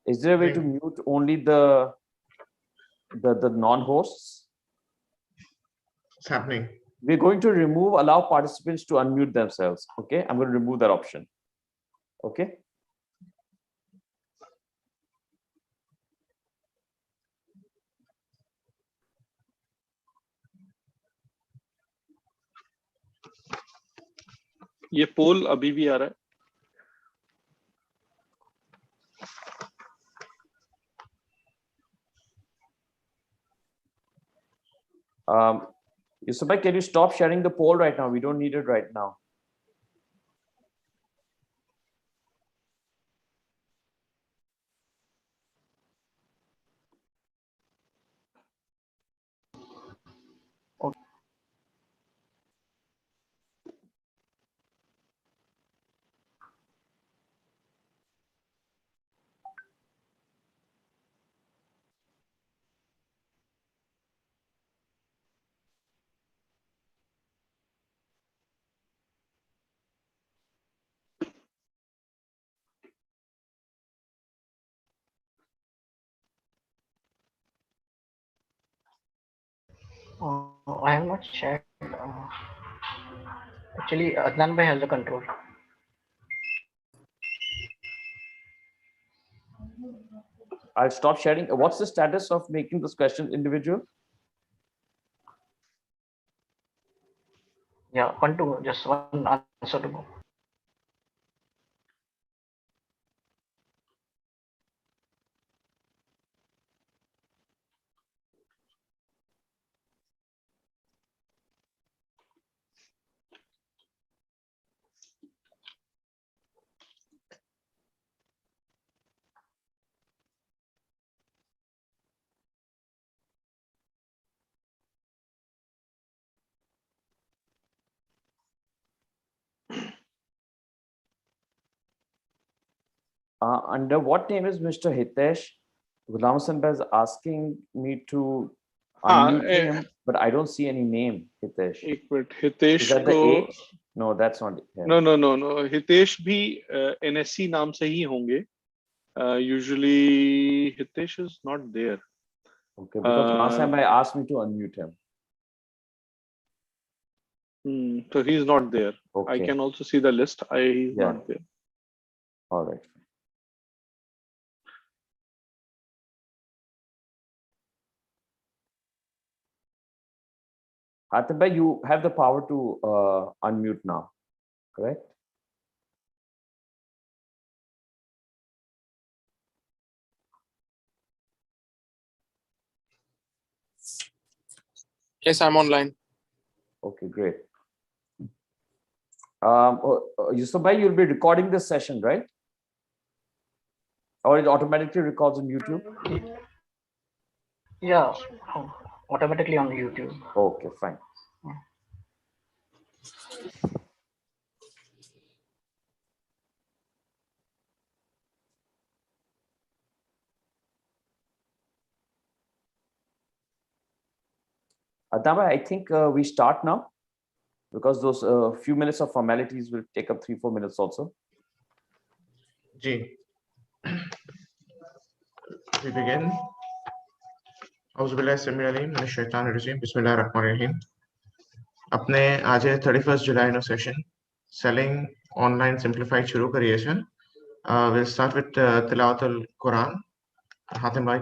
Is there a way to mute only the non-hosts? It's happening. We're going to allow participants to unmute themselves. Okay, I'm going to remove that option. Okay. ये पोल अभी भी आ रहा है. Yusufbhai, can you stop sharing the poll right now? We don't need it right now. Okay. I have not shared. Actually, Adnan bhai has the control. I'll stop sharing. What's the status of making this question individual? Yeah, one to go. Just one answer to go. Under what name is Mr. Hitesh? Ghulam Hassan is asking me to unmute him, but I don't see any name, Hitesh. एक minute, Hitesh Is that the को H? No, that's not it. Yeah. No. Hitesh भी NSC नाम से ही होंगे. Usually Hitesh is not there. Okay, because last time I asked me to unmute him. So he's not there. Okay. I can also see the list. He's not there. All right. Hatim bhai, you have the power to unmute now, correct? Yes, I'm online. Okay, great. Yusufbhai, you'll be recording this session, right? Or it automatically records on YouTube? Yeah, automatically on YouTube. Okay, fine. Adnan, I think we start now because those few minutes of formalities will take up 3-4 minutes also. Ji. We begin. Bismillahirrahmanirrahim. अपने आज 31 जुलाई नो session selling online simplified शुरू करिए sir. We'll start with tilawat al-Quran. Hatim bhai.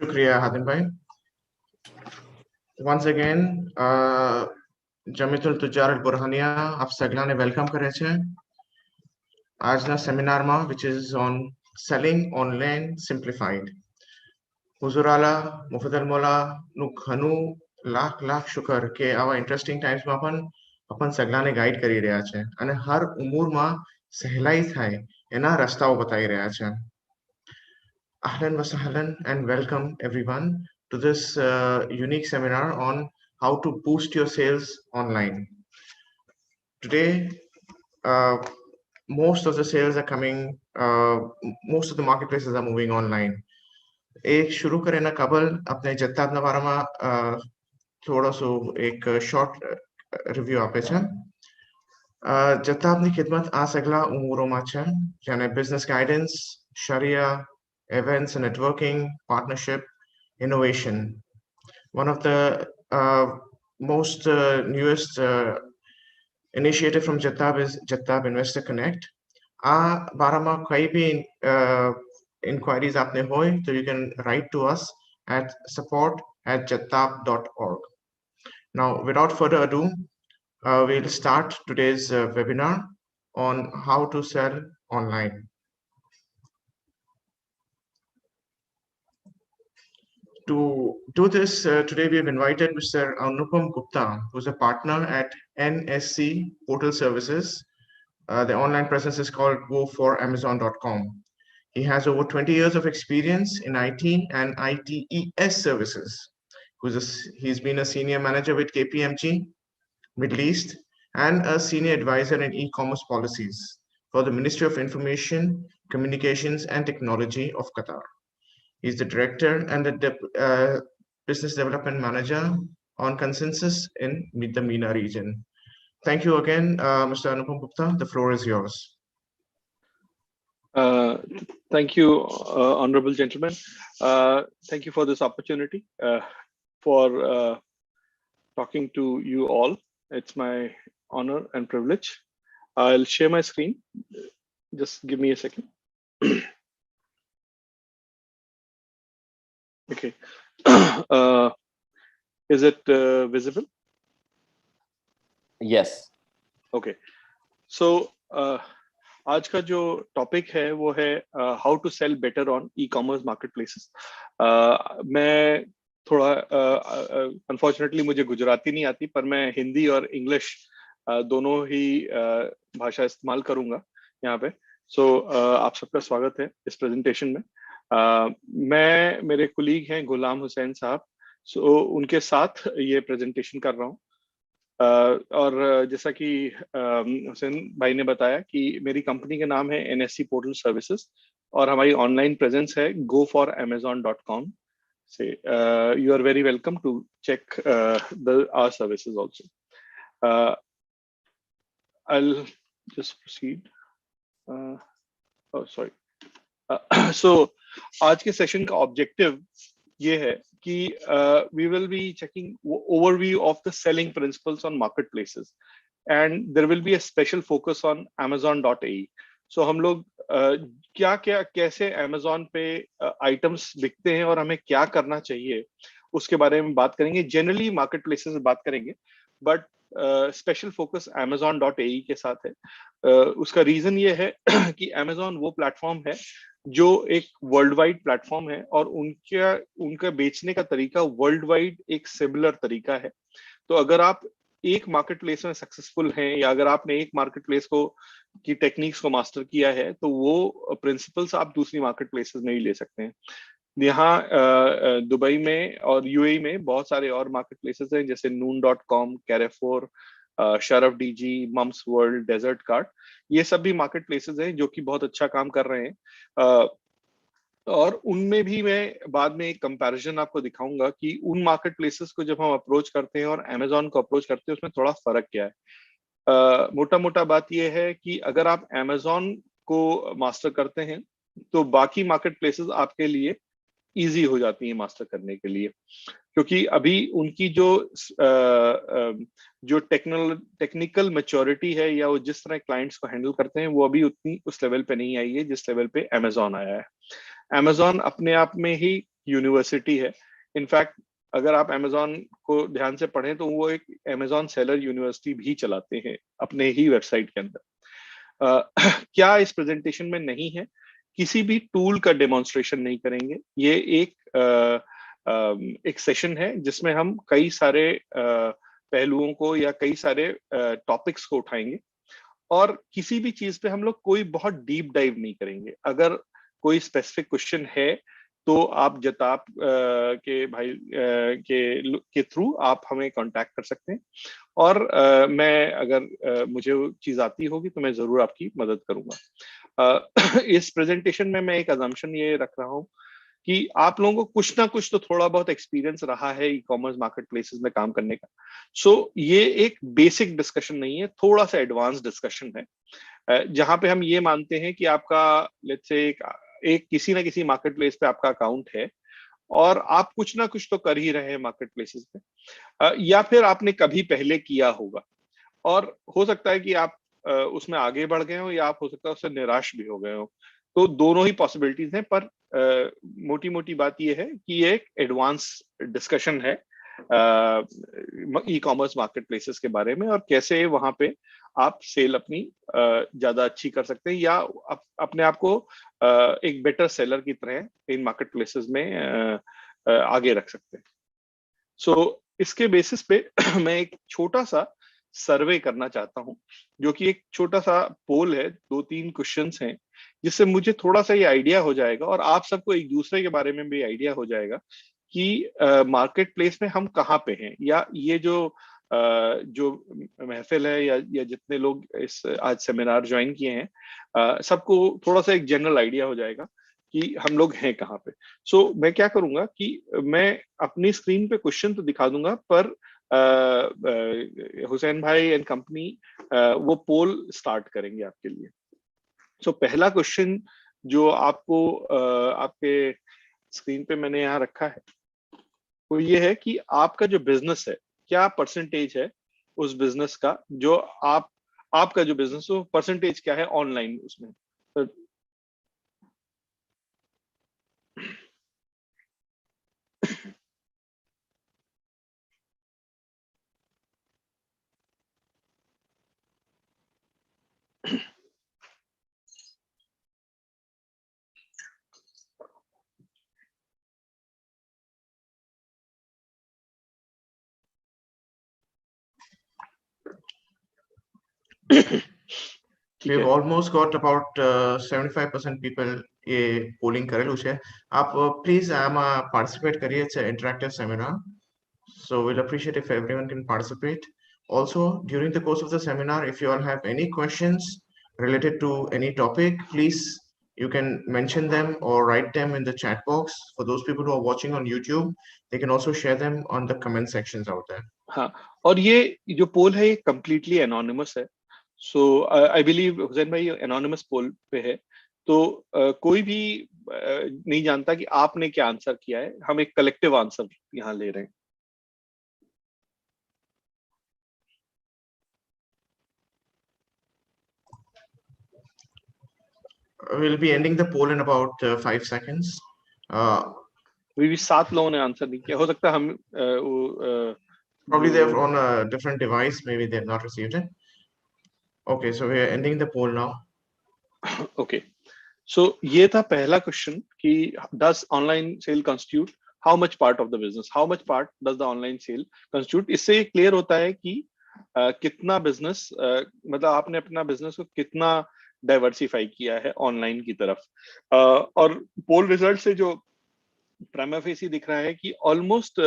Shukriya Hatim bhai. once again જમિતુલ તુજાર અલ બુરહાનિયા આપ સગલાને welcome કરે છે આજના સેમિનારમાં which is on selling online simplified. હુઝુરાલા Mufaddal મોલા નું ઘણું લાખ શુકર કે આવા ઇન્ટરેસ્ટિંગ ટાઈમ્સમાં પણ अपन સગલાને ગાઈડ કરી રહ્યા છે અને હર ઉંમરમાં સહેલાઈ થાય એના રસ્તાઓ બતાવી રહ્યા છે. Ahlan wa sahlan and welcome everyone to this unique seminar on how to boost your sales online. Today, most of the sales are coming, most of the marketplaces are moving online. एक शुरू करें ना कबल अपने जत्ताबના બારામાં થોડો સો એક short review આપે છે. જત્તાબની ખિદમત આ સગલા ઉમરોમાં છે જેને બિઝનેસ ગાઈડન્સ, શરિયા, events and networking, partnership, innovation. One of the most newest initiative from Jattab is Jattab Investor Connect. આ બારામાં કઈ બી inquiries aapne hoy, so you can write to us at support@jattab.org. Now, without further ado, we'll start today's webinar on how to sell online. To do this, today we have invited Mr. Anupam Gupta, who's a partner at NSC Portal Services. The online presence is called go4amazon.com. He has over 20 years of experience in IT and ITES services. He's been a senior manager with KPMG, Middle East, and a senior advisor in e-commerce policies for the Ministry of Information, Communications and Technology of Qatar. He's the director and the business development manager on Consensus in the MENA region. Thank you again, Mr. Anupam Gupta. The floor is yours. Thank you, honorable gentlemen. Thank you for this opportunity for talking to you all. It's my honor and privilege. I'll share my screen. Just give me a second. Okay. Is it visible? Yes. Okay. So आज का जो topic है वो है how to sell better on e commerce marketplaces. मैं थोड़ा unfortunately मुझे गुजराती नहीं आती, पर मैं हिंदी और इंग्लिश दोनों ही भाषा इस्तेमाल करूंगा यहाँ पे. सो आप सबका स्वागत है इस प्रेजेंटेशन में. मैं मेरे कुलीग हैं गुलाम हुसैन साहब, सो उनके साथ ये प्रेजेंटेशन कर रहा हूँ. और जैसा कि हुसैन भाई ने बताया कि मेरी कंपनी का नाम है NSC पोर्टल सर्विसेज और हमारी ऑनलाइन प्रेजेंस है go4amazon.com से. You are very welcome to check our services also. I'll just proceed. Oh, sorry. So आज के सेशन का ऑब्जेक्टिव ये है कि we will be checking overview of the selling principles on marketplaces and there will be a special focus on amazon.ae. So हम लोग क्या क्या कैसे Amazon पे आइटम्स बिकते हैं और हमें क्या करना चाहिए उसके बारे में बात करेंगे. जनरली मार्केटप्लेसेस बात करेंगे, बट स्पेशल फोकस amazon.ae के साथ है. उसका रीजन ये है कि Amazon वो प्लेटफॉर्म है जो एक वर्ल्ड वाइड प्लेटफॉर्म है और उनका बेचने का तरीका वर्ल्ड वाइड एक सिमिलर तरीका है. तो अगर आप एक मार्केटप्लेस में सक्सेसफुल हैं या अगर आपने एक मार्केटप्लेस को की टेक्निक्स को मास्टर किया है तो वो प्रिंसिपल्स आप दूसरी मार्केटप्लेसेस में ही ले सकते हैं. यहाँ दुबई में और यूएई में बहुत सारे और मार्केटप्लेसेस हैं जैसे noon.com, Carrefour, Sharaf DG, Mumzworld, Desertcart. ये सब भी मार्केट प्लेसेस हैं जो कि बहुत अच्छा काम कर रहे हैं. और उनमें भी मैं बाद में एक कंपैरिजन आपको दिखाऊंगा कि उन मार्केट प्लेसेस को जब हम अप्रोच करते हैं और Amazon को अप्रोच करते हैं उसमें थोड़ा फर्क क्या है. मोटा मोटा बात यह है कि अगर आप Amazon को मास्टर करते हैं तो बाकी मार्केट प्लेसेस आपके लिए इजी हो जाती है मास्टर करने के लिए, क्योंकि अभी उनकी जो टेक्निकल मैच्योरिटी है या वो जिस तरह क्लाइंट्स को हैंडल करते हैं वो अभी उतनी उस लेवल पे नहीं आई है जिस लेवल पे Amazon आया है. Amazon अपने आप में ही यूनिवर्सिटी है. इनफैक्ट अगर आप Amazon को ध्यान से पढ़ें तो वो एक Amazon सेलर यूनिवर्सिटी भी चलाते हैं अपने ही वेबसाइट के अंदर। क्या इस प्रेजेंटेशन में नहीं है, किसी भी टूल का डेमोन्स्ट्रेशन नहीं करेंगे। ये एक सेशन है जिसमें हम कई सारे पहलुओं को या कई सारे टॉपिक्स को उठाएंगे और किसी भी चीज पे हम लोग कोई बहुत डीप डाइव नहीं करेंगे। अगर कोई स्पेसिफिक क्वेश्चन है तो आप जताब के भाई के थ्रू आप हमें कांटेक्ट कर सकते हैं और मैं अगर मुझे वो चीज आती होगी तो मैं जरूर आपकी मदद करूंगा। इस प्रेजेंटेशन में मैं एक अजम्पशन ये रख रहा हूँ कि आप लोगों को कुछ ना कुछ तो थोड़ा बहुत एक्सपीरियंस रहा है ई कॉमर्स मार्केट प्लेसेस में काम करने का। सो ये एक बेसिक डिस्कशन नहीं है, थोड़ा सा एडवांस डिस्कशन है जहां पे हम ये मानते हैं कि आपका लेट्स से एक किसी ना किसी मार्केट प्लेस पे आपका अकाउंट है और आप कुछ ना कुछ तो कर ही रहे हैं मार्केट प्लेसेस पे, या फिर आपने कभी पहले किया होगा और हो सकता है कि आप उसमें आगे बढ़ गए हो या आप हो सकता है उससे निराश भी हो गए हो। तो दोनों ही पॉसिबिलिटीज हैं, पर मोटी मोटी बात यह है कि ये एक एडवांस डिस्कशन है ई कॉमर्स मार्केट प्लेसेस के बारे में और कैसे वहां पे आप सेल अपनी ज्यादा अच्छी कर सकते हैं या अपने आप को एक बेटर सेलर की तरह इन मार्केट प्लेसेस में आगे रख सकते हैं। सो इसके बेसिस पे मैं एक छोटा सा सर्वे करना चाहता हूं, जो कि एक छोटा सा पोल है, 2-3 क्वेश्चंस हैं, जिससे मुझे थोड़ा सा ये आइडिया हो जाएगा और आप सबको एक दूसरे के बारे में भी आइडिया हो जाएगा कि मार्केट प्लेस में हम कहाँ पे हैं, या ये जो महफिल है या जितने लोग इस आज सेमिनार ज्वाइन किए हैं, सबको थोड़ा सा एक जनरल आइडिया हो जाएगा कि हम लोग हैं कहाँ पे। सो मैं क्या करूंगा कि मैं अपनी स्क्रीन पे क्वेश्चन तो दिखा दूंगा, पर हुसैन भाई एंड कंपनी वो पोल स्टार्ट करेंगे आपके लिए। सो पहला क्वेश्चन जो आपको आपके स्क्रीन पे मैंने यहाँ रखा है वो ये है कि आपका जो बिजनेस है, क्या परसेंटेज है उस बिजनेस का, जो आपका जो बिजनेस हो परसेंटेज क्या है ऑनलाइन उसमें। We've almost got about 75% people ये polling करेलु छे। आप please participate करिए, it's an interactive seminar, so we'll appreciate if everyone can participate. Also, during the course of the seminar, if you all have any questions related to any topic, please you can mention them or write them in the chat box. For those people who are watching on YouTube, they can also share them on the comment sections out there. हाँ, और ये जो पोल है ये completely anonymous है। So I believe Hussain भाई anonymous पोल पे है, तो कोई भी नहीं जानता कि आपने क्या आंसर किया है। हम एक कलेक्टिव आंसर यहाँ ले रहे हैं। We'll be ending the poll in about 5 seconds. भी 7 लोगों ने आंसर नहीं किया, हो सकता है हम probably they're on a different device, maybe they've not received it. Okay, so we are ending the poll now. Okay, so ये था पहला क्वेश्चन कि does online sale constitute how much part of the business, how much part does the online sale constitute। इससे ये clear होता है कि कितना बिजनेस मतलब आपने अपना बिजनेस को कितना डाइवर्सिफाई किया है ऑनलाइन की तरफ। और पोल रिजल्ट से जो प्राइमा फेसी दिख रहा है कि ऑलमोस्ट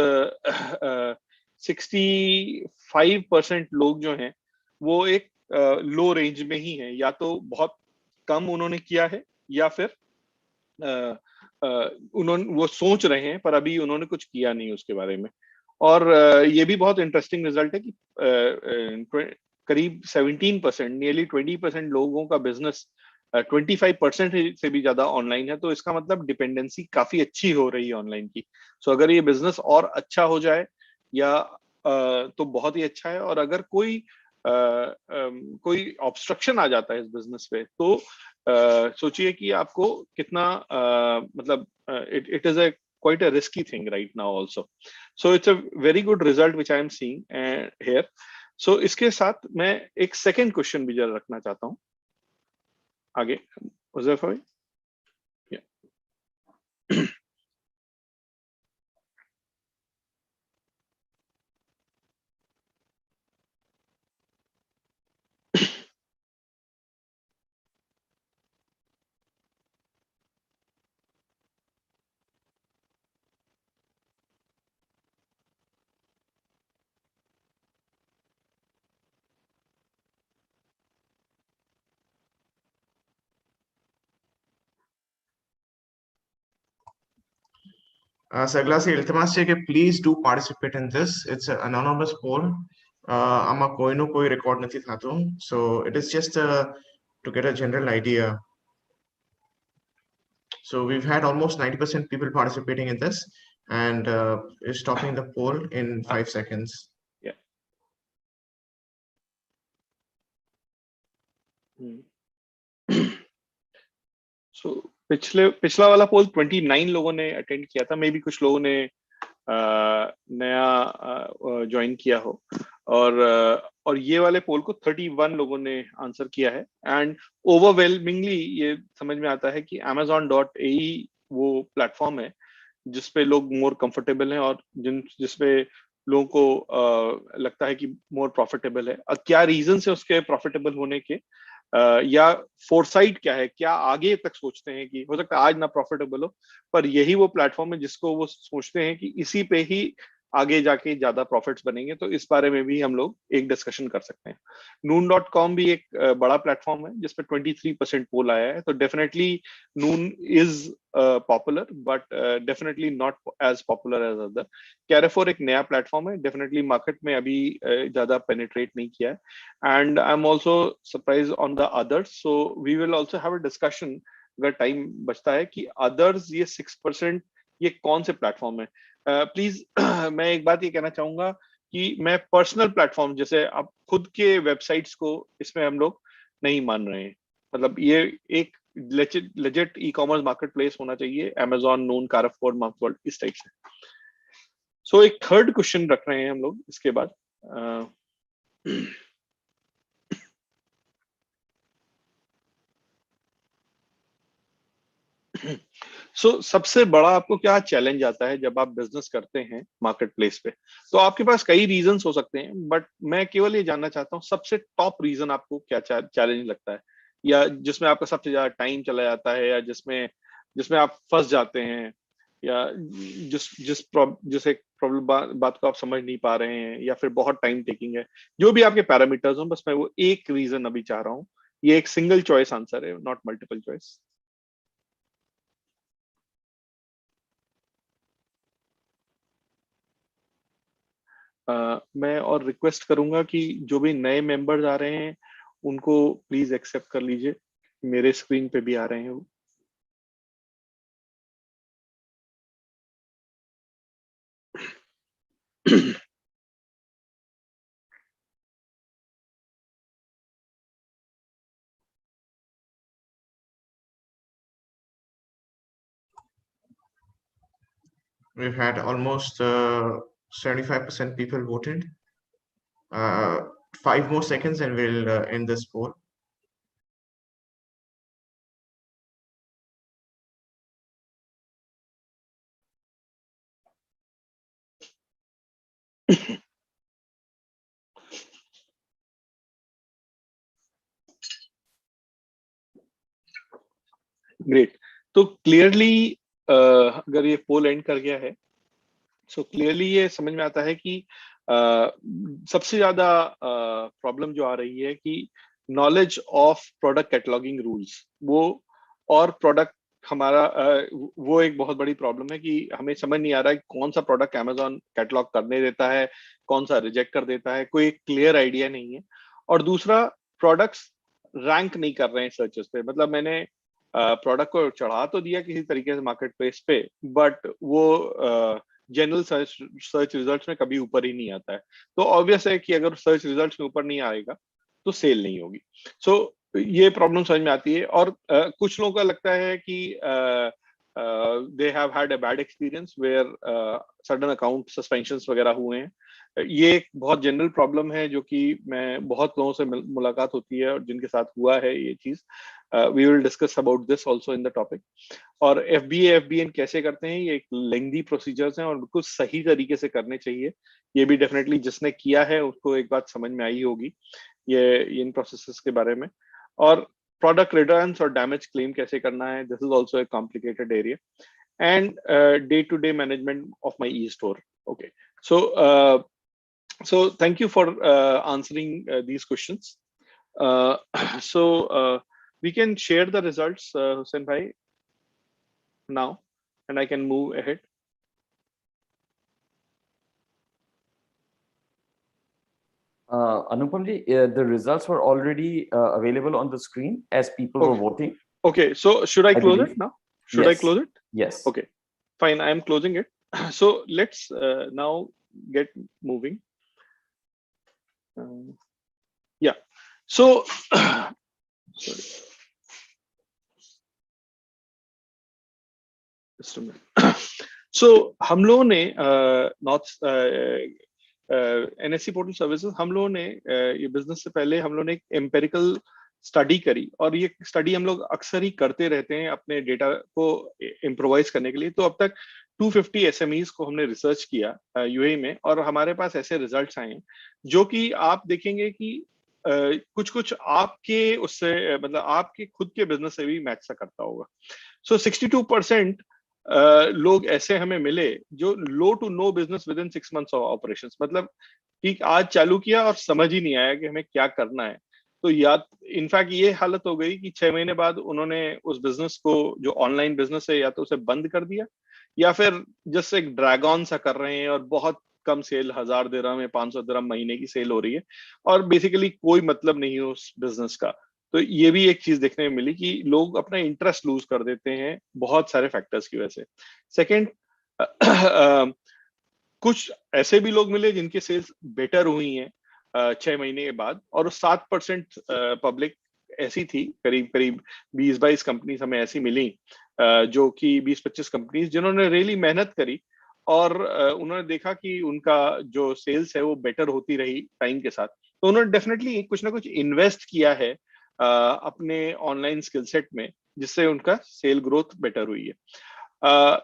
65% लोग जो हैं वो एक लो रेंज में ही है, या तो बहुत कम उन्होंने किया है या फिर उन्होंने वो सोच रहे हैं पर अभी उन्होंने कुछ किया नहीं उसके बारे में। और ये भी बहुत इंटरेस्टिंग रिजल्ट है कि करीब 17%, नियरली 20% लोगों का बिजनेस 25% से भी ज्यादा ऑनलाइन है। तो इसका मतलब डिपेंडेंसी काफी अच्छी हो रही है ऑनलाइन की। सो अगर ये बिजनेस और अच्छा हो जाए या तो बहुत ही अच्छा है, और अगर कोई ऑब्स्ट्रक्शन आ जाता है इस बिजनेस पे तो सोचिए कि आपको कितना मतलब it is a quite a risky thing right now also. So it's a very good result which I am seeing here. So इसके साथ मैं एक second question भी जरा रखना चाहता हूँ आगे. Uzaifa bhai? Yeah. Sagla se iltimas che please do participate in this. It's an anonymous poll. Ama koi no koi record nathi thato. So it is just to get a general idea. So we've had almost 90% people participating in this, and is stopping the poll in 5 seconds. Yeah. So पिछला वाला पोल 29 लोगों ने attend किया था, may be कुछ लोगों ने नया ज्वाइन किया हो, और ये वाले पोल को 31 लोगों ने आंसर किया है. एंड ओवरवेलमिंगली ये समझ में आता है कि Amazon.ae वो प्लेटफॉर्म है जिसपे लोग मोर कंफर्टेबल हैं और जिसपे लोगों को लगता है कि मोर प्रॉफिटेबल है. क्या रीजन है उसके प्रॉफिटेबल होने के, या फोरसाइट क्या है, क्या आगे तक सोचते हैं कि हो सकता है आज ना प्रॉफिटेबल हो, पर यही वो प्लेटफॉर्म है जिसको वो सोचते हैं कि इसी पे ही आगे जाके ज्यादा प्रॉफिट्स बनेंगे. तो इस बारे में भी हम लोग एक डिस्कशन कर सकते हैं. Noon.com भी एक बड़ा प्लेटफॉर्म है जिसपे 23% पोल आया है. तो definitely Noon is popular, but definitely not as popular as other. Carrefour एक नया प्लेटफॉर्म है, डेफिनेटली मार्केट में अभी ज्यादा पेनिट्रेट नहीं किया है. And I am also surprise on the others. So we will also have a discussion अगर टाइम बचता है कि अदर्स ये 6% ये कौन से प्लेटफॉर्म है. प्लीज मैं एक बात ये कहना चाहूंगा कि मैं पर्सनल प्लेटफॉर्म जैसे आप खुद के वेबसाइट्स को इसमें हम लोग नहीं मान रहे हैं. मतलब ये एक लेजिट ई कॉमर्स मार्केट प्लेस होना चाहिए, Amazon, Noon, Carrefour, Markworld इस टाइप से. सो एक थर्ड क्वेश्चन रख रहे हैं हम लोग इसके बाद. सबसे बड़ा आपको क्या चैलेंज आता है जब आप बिजनेस करते हैं मार्केट प्लेस पे? तो आपके पास कई रीजंस हो सकते हैं, बट मैं केवल ये जानना चाहता हूँ सबसे टॉप रीजन आपको क्या चैलेंज लगता है, या जिसमें आपका सबसे ज्यादा टाइम चला जाता है, या जिसमें आप फंस जाते हैं, या जिस एक प्रॉब्लम बात को आप समझ नहीं पा रहे हैं, या फिर बहुत टाइम टेकिंग है. जो भी आपके पैरामीटर्स हो, बस मैं वो एक रीजन अभी चाह रहा हूँ. ये एक सिंगल चॉइस आंसर है, नॉट मल्टीपल चॉइस. मैं और रिक्वेस्ट करूंगा कि जो भी नए मेंबर्स आ रहे हैं उनको प्लीज एक्सेप्ट कर लीजिए. मेरे स्क्रीन पे भी आ रहे हैं वो. We've had almost 75% people voted. 5 more seconds and we'll end this poll. Great. तो क्लियरली अगर ये पोल एंड कर गया है, सो क्लियरली ये समझ में आता है कि सबसे ज्यादा प्रॉब्लम जो आ रही है कि knowledge of product cataloguing rules, वो और प्रोडक्ट हमारा वो एक बहुत बड़ी प्रॉब्लम है कि हमें समझ नहीं आ रहा है कौन सा प्रोडक्ट Amazon कैटलॉग करने देता है, कौन सा रिजेक्ट कर देता है, कोई क्लियर आइडिया नहीं है. और दूसरा, प्रोडक्ट्स रैंक नहीं कर रहे हैं सर्चेस पे. मतलब मैंने प्रोडक्ट को चढ़ा तो दिया किसी तरीके से मार्केट प्लेस पे, बट वो जनरल सर्च रिजल्ट्स में कभी ऊपर ही नहीं आता है. तो ऑब्वियस है कि अगर सर्च रिजल्ट्स में ऊपर नहीं आएगा तो सेल नहीं होगी. सो ये प्रॉब्लम समझ में आती है. और कुछ लोगों का लगता है कि they have had a bad experience where sudden account suspensions वगैरह हुए हैं. ये एक बहुत जनरल प्रॉब्लम है जो कि मैं बहुत लोगों से मुलाकात होती है और जिनके साथ हुआ है ये चीज. We will discuss about this also in the topic. और FBA कैसे करते हैं, ये एक लेंथी प्रोसीजर्स हैं और बिल्कुल सही तरीके से करने चाहिए. ये भी डेफिनेटली जिसने किया है उसको एक बात समझ में आई होगी ये इन प्रोसेसेस के बारे में. और प्रोडक्ट रिटर्न्स और डैमेज क्लेम कैसे करना है, this is also a complicated area. And day to day management of my e-store. Okay, so thank you for answering these questions. So we can share the results, Hussain bhai, now, and I can move ahead. Anupam ji, the results were already available on the screen as people were voting. Okay, so should I close believe. it now? Should Yes. I close it? Yes. Okay, fine, I am closing it. So let's now get moving. Yeah, so sorry. Just a minute. So हम लोगों ने NSE portal services, हम लोगों ने ये business से पहले हम लोगों ने एक एम्पेरिकल स्टडी करी और ये स्टडी हम लोग अक्सर ही करते रहते हैं अपने डेटा को इम्प्रोवाइज करने के लिए. तो अब तक 250 SMEs को हमने रिसर्च किया UAE में और हमारे पास ऐसे रिजल्ट्स आए हैं जो कि आप देखेंगे कि कुछ कुछ आपके उससे मतलब आपके खुद के बिजनेस से भी मैच सा करता होगा. सो 62% लोग ऐसे हमें मिले जो low to no business within 6 months of operations, मतलब कि आज चालू किया और समझ ही नहीं आया कि हमें क्या करना है. तो या इनफैक्ट ये हालत हो गई कि 6 महीने बाद उन्होंने उस बिजनेस को जो ऑनलाइन बिजनेस है या तो उसे बंद कर दिया या फिर जस्ट एक ड्रैग ऑन सा कर रहे हैं और बहुत कम सेल, 1000 दिरहम या 500 दिरहम महीने की सेल हो रही है और बेसिकली कोई मतलब नहीं है उस बिजनेस का. तो ये भी एक चीज देखने में मिली कि लोग अपना इंटरेस्ट लूज कर देते हैं बहुत सारे फैक्टर्स की वजह से. सेकेंड, कुछ ऐसे भी लोग मिले जिनके सेल्स बेटर हुई हैं 6 महीने के बाद और 7% पब्लिक ऐसी थी, करीब करीब 20-22 कंपनीज हमें ऐसी मिली जो कि 20-25 कंपनीज जिन्होंने रियली मेहनत करी और उन्होंने देखा कि उनका जो सेल्स है वो बेटर होती रही टाइम के साथ. तो उन्होंने डेफिनेटली कुछ ना कुछ इन्वेस्ट किया है अपने ऑनलाइन स्किल सेट में जिससे उनका सेल ग्रोथ बेटर हुई है.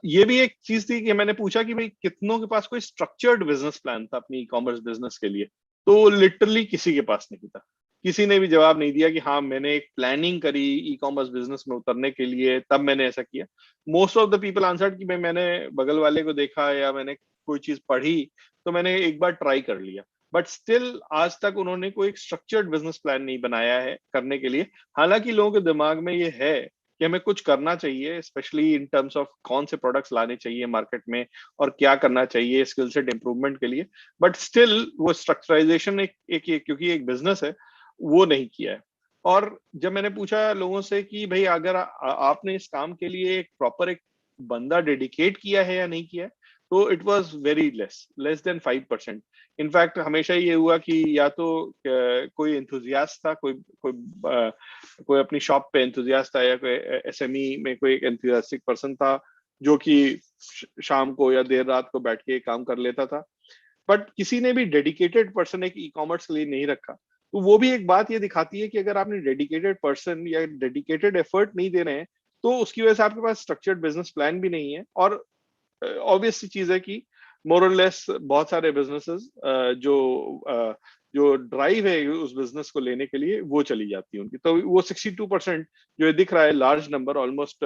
ये भी एक चीज थी कि मैंने पूछा कि भाई कितनों के पास कोई स्ट्रक्चर्ड बिजनेस प्लान था अपनी ई-कॉमर्स बिजनेस के लिए, तो लिटरली किसी के पास नहीं था. किसी ने भी जवाब नहीं दिया कि हाँ मैंने एक प्लानिंग करी ई-कॉमर्स बिजनेस में उतरने के लिए तब मैंने ऐसा किया. Most of the people answered कि भाई मैंने बगल वाले को देखा या मैंने कोई चीज पढ़ी तो मैंने एक बार ट्राई कर लिया. बट स्टिल आज तक उन्होंने कोई स्ट्रक्चर्ड बिजनेस प्लान नहीं बनाया है करने के लिए. हालांकि लोगों के दिमाग में ये है कि हमें कुछ करना चाहिए, स्पेशली इन टर्म्स ऑफ कौन से प्रोडक्ट्स लाने चाहिए मार्केट में और क्या करना चाहिए स्किल सेट इंप्रूवमेंट के लिए. बट स्टिल वो स्ट्रक्चराइजेशन एक क्योंकि एक बिजनेस है वो नहीं किया है. और जब मैंने पूछा लोगों से कि भाई अगर आपने इस काम के लिए एक प्रॉपर एक बंदा डेडिकेट किया है या नहीं किया है, तो it was very less than 5%. In fact हमेशा ये हुआ कि या तो कोई एंथुजियास्ट था, कोई अपनी शॉप पे एंथुजियास्ट था या कोई SME में कोई एक एंथुजियास्टिक पर्सन था जो कि शाम को या देर रात को बैठ के काम कर लेता था. बट किसी ने भी डेडिकेटेड पर्सन एक ई-कॉमर्स के लिए नहीं रखा. तो वो भी एक बात ये दिखाती है कि अगर आपने डेडिकेटेड पर्सन या डेडिकेटेड एफर्ट नहीं दे रहे हैं तो उसकी वजह से आपके पास स्ट्रक्चर्ड बिजनेस प्लान भी नहीं है. और ऑब्वियस सी चीज है कि मोर और लेस बहुत सारे बिजनेसेस जो ड्राइव है उस बिजनेस को लेने के लिए वो चली जाती है उनकी. तो वो 62% जो दिख रहा है large number, almost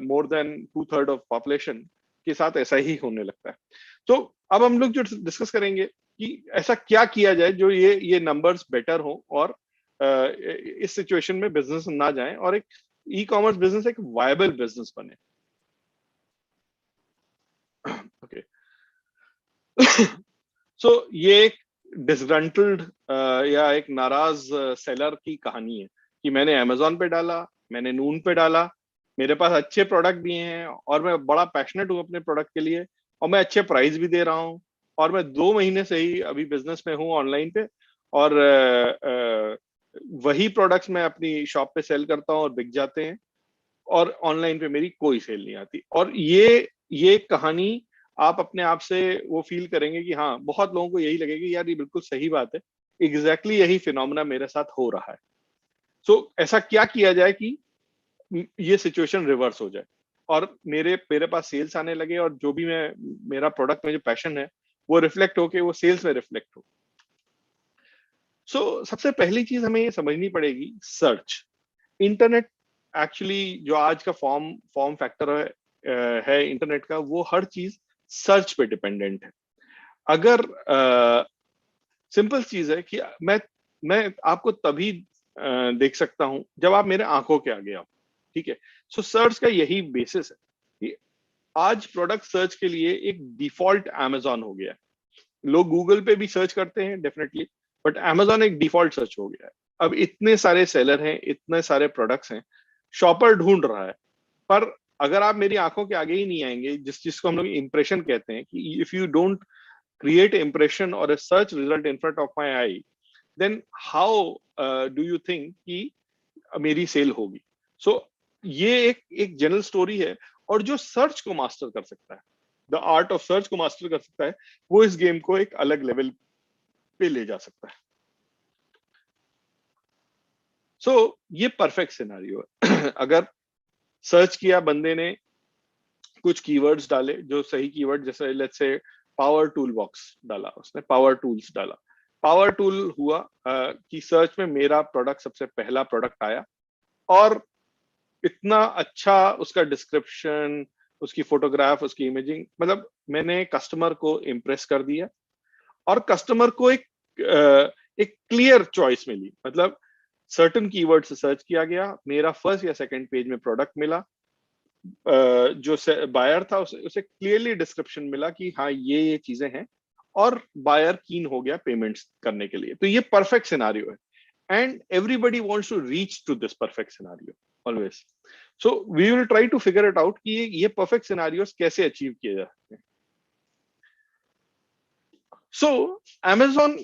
more than 2/3 of population के साथ ऐसा ही होने लगता है. तो अब हम लोग जो डिस्कस करेंगे कि ऐसा क्या किया जाए जो ये नंबर्स बेटर हो और इस सिचुएशन में बिजनेस ना जाए और एक ई-कॉमर्स बिजनेस एक वायबल बिजनेस बने. ओके, सो ये एक डिसग्रंटल्ड या एक नाराज सेलर की कहानी है कि मैंने अमेजोन पे डाला, मैंने नून पे डाला, मेरे पास अच्छे प्रोडक्ट भी हैं और मैं बड़ा पैशनेट हूँ अपने प्रोडक्ट के लिए और मैं अच्छे प्राइस भी दे रहा हूँ और मैं 2 महीने से ही अभी बिजनेस में हूँ ऑनलाइन पे और वही प्रोडक्ट्स मैं अपनी शॉप पे सेल करता हूँ और बिक जाते हैं और ऑनलाइन पे मेरी कोई सेल नहीं आती। और ये कहानी आप अपने आप से वो फील करेंगे कि हाँ, बहुत लोगों को यही लगेगा कि यार ये बिल्कुल सही बात है, एग्जैक्टली यही फिनोमेना मेरे साथ हो रहा है। सो ऐसा क्या किया जाए कि ये सिचुएशन रिवर्स हो जाए और मेरे पास सेल्स आने लगे, और जो भी मेरा प्रोडक्ट में जो पैशन है वो रिफ्लेक्ट होके वो सेल्स में रिफ्लेक्ट हो। सो सबसे पहली चीज हमें ये समझनी पड़ेगी, सर्च। इंटरनेट एक्चुअली जो आज का फॉर्म फैक्टर है इंटरनेट का, वो हर चीज सर्च पे डिपेंडेंट है। अगर सिंपल चीज है कि मैं आपको तभी देख सकता हूं जब आप मेरे आंखों के आगे आओ, ठीक है। सो सर्च का यही बेसिस है कि आज प्रोडक्ट सर्च के लिए एक डिफॉल्ट अमेजोन हो गया है। लोग गूगल पे भी सर्च करते हैं डेफिनेटली, बट अमेजोन एक डिफॉल्ट सर्च हो गया है। अब इतने सारे सेलर हैं, इतने सारे प्रोडक्ट्स हैं, शॉपर ढूंढ रहा है, पर अगर आप मेरी आंखों के आगे ही नहीं आएंगे, जिस चीज को हम लोग इंप्रेशन कहते हैं, कि if you don't create an impression or a search result in front of my eye, then how do you think कि मेरी सेल होगी? So ये एक जनरल स्टोरी है, और जो सर्च को मास्टर कर सकता है, द आर्ट ऑफ सर्च को मास्टर कर सकता है, वो इस गेम को एक अलग लेवल पे ले जा सकता है। सो ये परफेक्ट सिनेरियो है। अगर सर्च किया बंदे ने, कुछ कीवर्ड्स डाले जो सही कीवर्ड, जैसे let's say power tool box डाला, उसने पावर टूल्स डाला, पावर टूल हुआ कि सर्च में मेरा प्रोडक्ट सबसे पहला प्रोडक्ट आया, और इतना अच्छा उसका डिस्क्रिप्शन, उसकी फोटोग्राफ, उसकी इमेजिंग, मतलब मैंने कस्टमर को इम्प्रेस कर दिया, और कस्टमर को एक क्लियर चॉइस मिली। मतलब सर्टेन कीवर्ड से सर्च किया गया, मेरा फर्स्ट या सेकंड पेज में प्रोडक्ट मिला, जो बायर था उसे क्लियरली डिस्क्रिप्शन मिला कि हाँ ये चीजें हैं, और बायर कीन हो गया पेमेंट्स करने के लिए। तो ये परफेक्ट सिनेरियो है, and everybody wants to reach to this perfect scenario always. So we will try to figure it out कि ये परफेक्ट सिनेरियोस कैसे अचीव किए जा सकते हैं। सो अमेजोन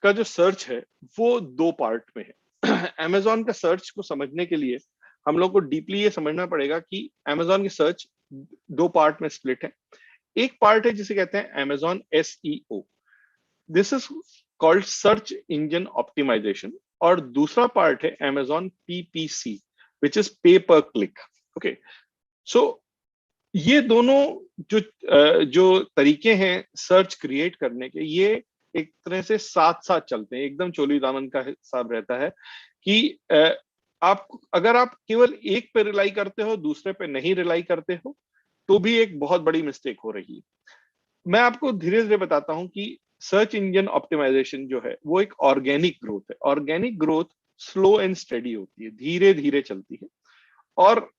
का जो सर्च है वो दो पार्ट में है। अमेजोन का सर्च को समझने के लिए हम लोग को डीपली ये समझना पड़ेगा कि अमेजोन की सर्च दो पार्ट में स्प्लिट है। एक पार्ट है जिसे कहते हैं Amazon SEO, this is called search engine optimisation, और दूसरा पार्ट है अमेजोन PPC, विच इज पे पर क्लिक। ओके, सो ये दोनों जो तरीके हैं सर्च क्रिएट करने के, ये एक तरह से साथ साथ चलते हैं, एकदम चोली दामन का हिसाब रहता है कि आप अगर आप केवल एक पे रिलाई करते हो, दूसरे पे नहीं रिलाई करते हो, तो भी एक बहुत बड़ी मिस्टेक हो रही है। मैं आपको धीरे धीरे बताता हूं कि सर्च इंजन ऑप्टिमाइजेशन जो है वो एक ऑर्गेनिक ग्रोथ है। Organic growth slow and steady होती है, धीरे धीरे चलती है, और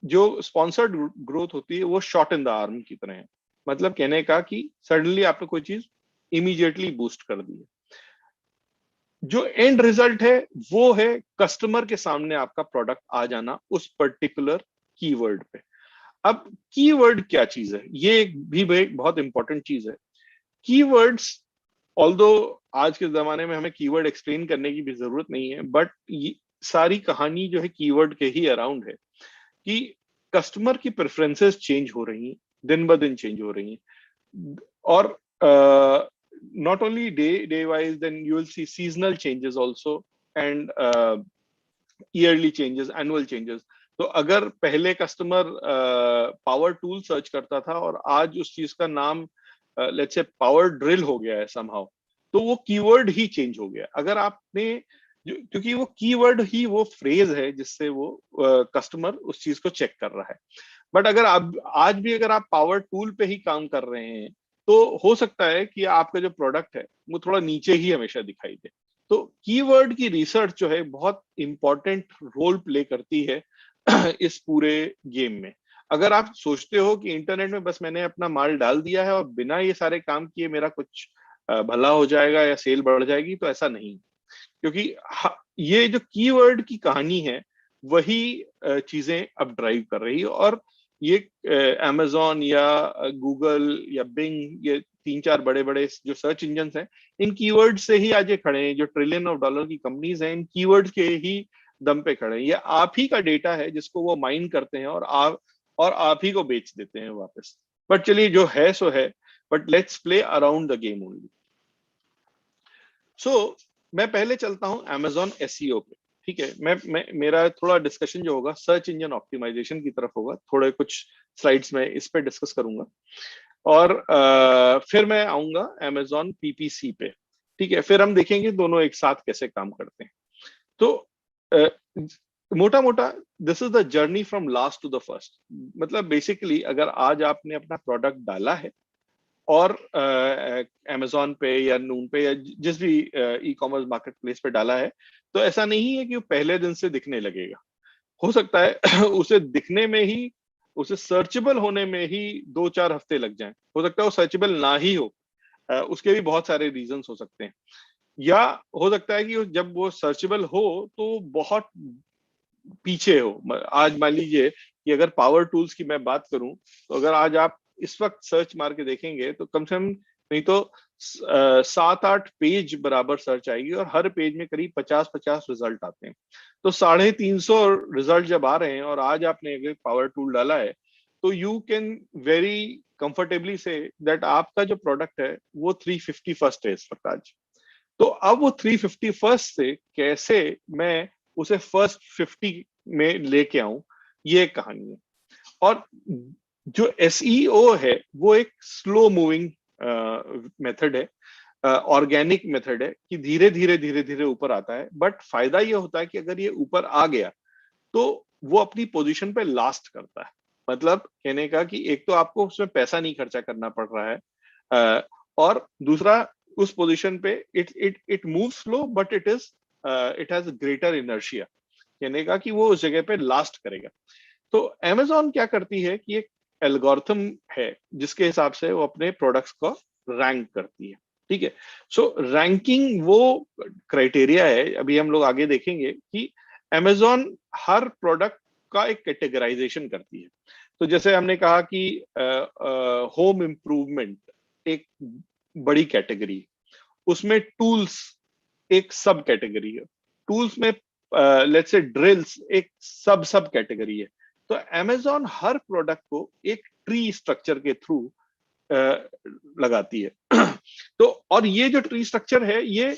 जो स्पॉन्सर्ड ग्रोथ होती है वो शॉट इन द आर्म की तरह है। मतलब कहने का कि सडनली आपने कोई चीज इमीडिएटली बूस्ट कर दी है। जो एंड रिजल्ट है वो है कस्टमर के सामने आपका प्रोडक्ट आ जाना उस पर्टिकुलर कीवर्ड पे। अब कीवर्ड क्या चीज है, ये भी एक बहुत इंपॉर्टेंट चीज है। कीवर्ड्स, ऑल्दो आज के जमाने में हमें कीवर्ड एक्सप्लेन करने की भी जरूरत नहीं है, बट ये सारी कहानी जो है कीवर्ड के ही अराउंड है कि कस्टमर की प्रेफरेंसेस चेंज हो रही हैं, दिन ब दिन चेंज हो रही हैं, और not only day wise, then you will see seasonal changes also, and yearly changes, annual changes. तो अगर पहले कस्टमर पावर टूल सर्च करता था और आज उस चीज का नाम लेट्स से पावर ड्रिल हो गया है समहाउ, तो वो कीवर्ड ही चेंज हो गया। अगर आपने, क्योंकि वो कीवर्ड ही वो फ्रेज है जिससे वो कस्टमर उस चीज को चेक कर रहा है। बट अगर आप आज भी अगर आप पावर टूल पे ही काम कर रहे हैं, तो हो सकता है कि आपका जो प्रोडक्ट है वो थोड़ा नीचे ही हमेशा दिखाई दे। तो कीवर्ड की रिसर्च जो है बहुत इंपॉर्टेंट रोल प्ले करती है इस पूरे गेम में। अगर आप सोचते हो कि इंटरनेट में बस मैंने अपना माल डाल दिया है और बिना ये सारे काम किए मेरा कुछ भला हो जाएगा या सेल बढ़ जाएगी, तो ऐसा नहीं, क्योंकि ये जो कीवर्ड की कहानी है वही चीजें अब ड्राइव कर रही है। और ये अमेजोन या गूगल या बिंग, ये 3-4 बड़े बड़े जो सर्च इंजन हैं, इन कीवर्ड से ही आज ये खड़े हैं। जो $1 ट्रिलियन की कंपनीज हैं, इन कीवर्ड के ही दम पे खड़े हैं। ये आप ही का डेटा है जिसको वो माइन करते हैं और आप ही को बेच देते हैं वापस। बट चलिए जो है सो है, but let's play around the game only. So मैं पहले चलता हूं Amazon SEO पे, ठीक है। मैं मेरा थोड़ा डिस्कशन जो होगा सर्च इंजन ऑप्टिमाइजेशन की तरफ होगा, थोड़े कुछ स्लाइड्स में इस पे डिस्कस करूंगा, और फिर मैं आऊंगा Amazon PPC पे, ठीक है। फिर हम देखेंगे दोनों एक साथ कैसे काम करते हैं। तो मोटा मोटा this is the journey from last to the first. मतलब बेसिकली अगर आज आपने अपना प्रोडक्ट डाला है और Amazon पे या नून पे या जिस भी ई कॉमर्स मार्केट प्लेस पे डाला है, तो ऐसा नहीं है कि वो पहले दिन से दिखने लगेगा। हो सकता है उसे दिखने में ही, उसे सर्चेबल होने में ही 2-4 हफ्ते लग जाएं। हो सकता है वो सर्चेबल ना ही हो, उसके भी बहुत सारे रीजंस हो सकते हैं। या हो सकता है कि जब वो सर्चेबल हो तो बहुत पीछे हो। आज मान लीजिए कि अगर पावर टूल्स की मैं बात करूं, तो अगर आज आप इस वक्त सर्च मार के देखेंगे तो कम से कम नहीं तो 7-8 पेज बराबर सर्च आएगी, और हर पेज में करीब 50-50 रिजल्ट आते हैं। तो 350 रिजल्ट जब आ रहे हैं और आज आपने अगर पावर टूल डाला है, तो you can very comfortably say that आपका जो प्रोडक्ट है वो 351st है इस वक्त आज। तो अब वो 351st से कैसे मैं उसे फर्स्ट 50 में लेके आऊं, ये एक कहानी है। और जो SEO है वो एक स्लो मूविंग मेथड है, ऑर्गेनिक मेथड है कि धीरे धीरे ऊपर आता है। बट फायदा ये होता है कि अगर ये ऊपर आ गया तो वो अपनी पोजीशन पे लास्ट करता है। मतलब कहने का कि एक तो आपको उसमें पैसा नहीं खर्चा करना पड़ रहा है, और दूसरा उस पोजीशन पे it move slow but it has greater inertia, कहने का कि वो उस जगह पे लास्ट करेगा। तो Amazon क्या करती है कि एक एल्गोरिथम है जिसके हिसाब से वो अपने प्रोडक्ट्स को रैंक करती है, ठीक है। सो रैंकिंग वो क्राइटेरिया है, अभी हम लोग आगे देखेंगे कि Amazon हर प्रोडक्ट का एक कैटेगराइजेशन करती है। तो जैसे हमने कहा कि होम इम्प्रूवमेंट एक बड़ी कैटेगरी, उसमें टूल्स एक सब कैटेगरी है, टूल्स में लेट्स से ड्रिल्स एक सब कैटेगरी है। तो Amazon हर प्रोडक्ट को एक ट्री स्ट्रक्चर के थ्रू लगाती है। तो और ये जो ट्री स्ट्रक्चर है ये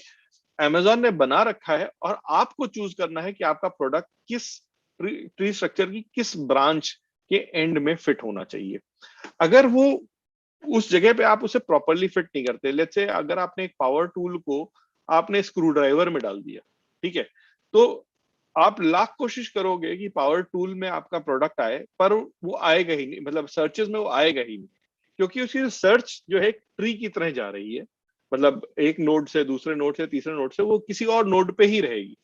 Amazon ने बना रखा है, और आपको चूज करना है कि आपका प्रोडक्ट किस ट्री स्ट्रक्चर की किस ब्रांच के एंड में फिट होना चाहिए। अगर वो उस जगह पे आप उसे प्रॉपरली फिट नहीं करते, लेट्स से अगर आपने एक पावर टूल को आपने स्क्रू ड्राइवर में डाल दिया, ठीक है, तो आप लाख कोशिश करोगे कि पावर टूल में आपका प्रोडक्ट आए, पर वो आएगा ही नहीं, मतलब सर्चेस में वो आएगा ही नहीं, क्योंकि उसकी सर्च जो है एक ट्री की तरह जा रही है। मतलब एक नोड से दूसरे नोड से तीसरे नोड से वो किसी और नोड पे ही रहेगी।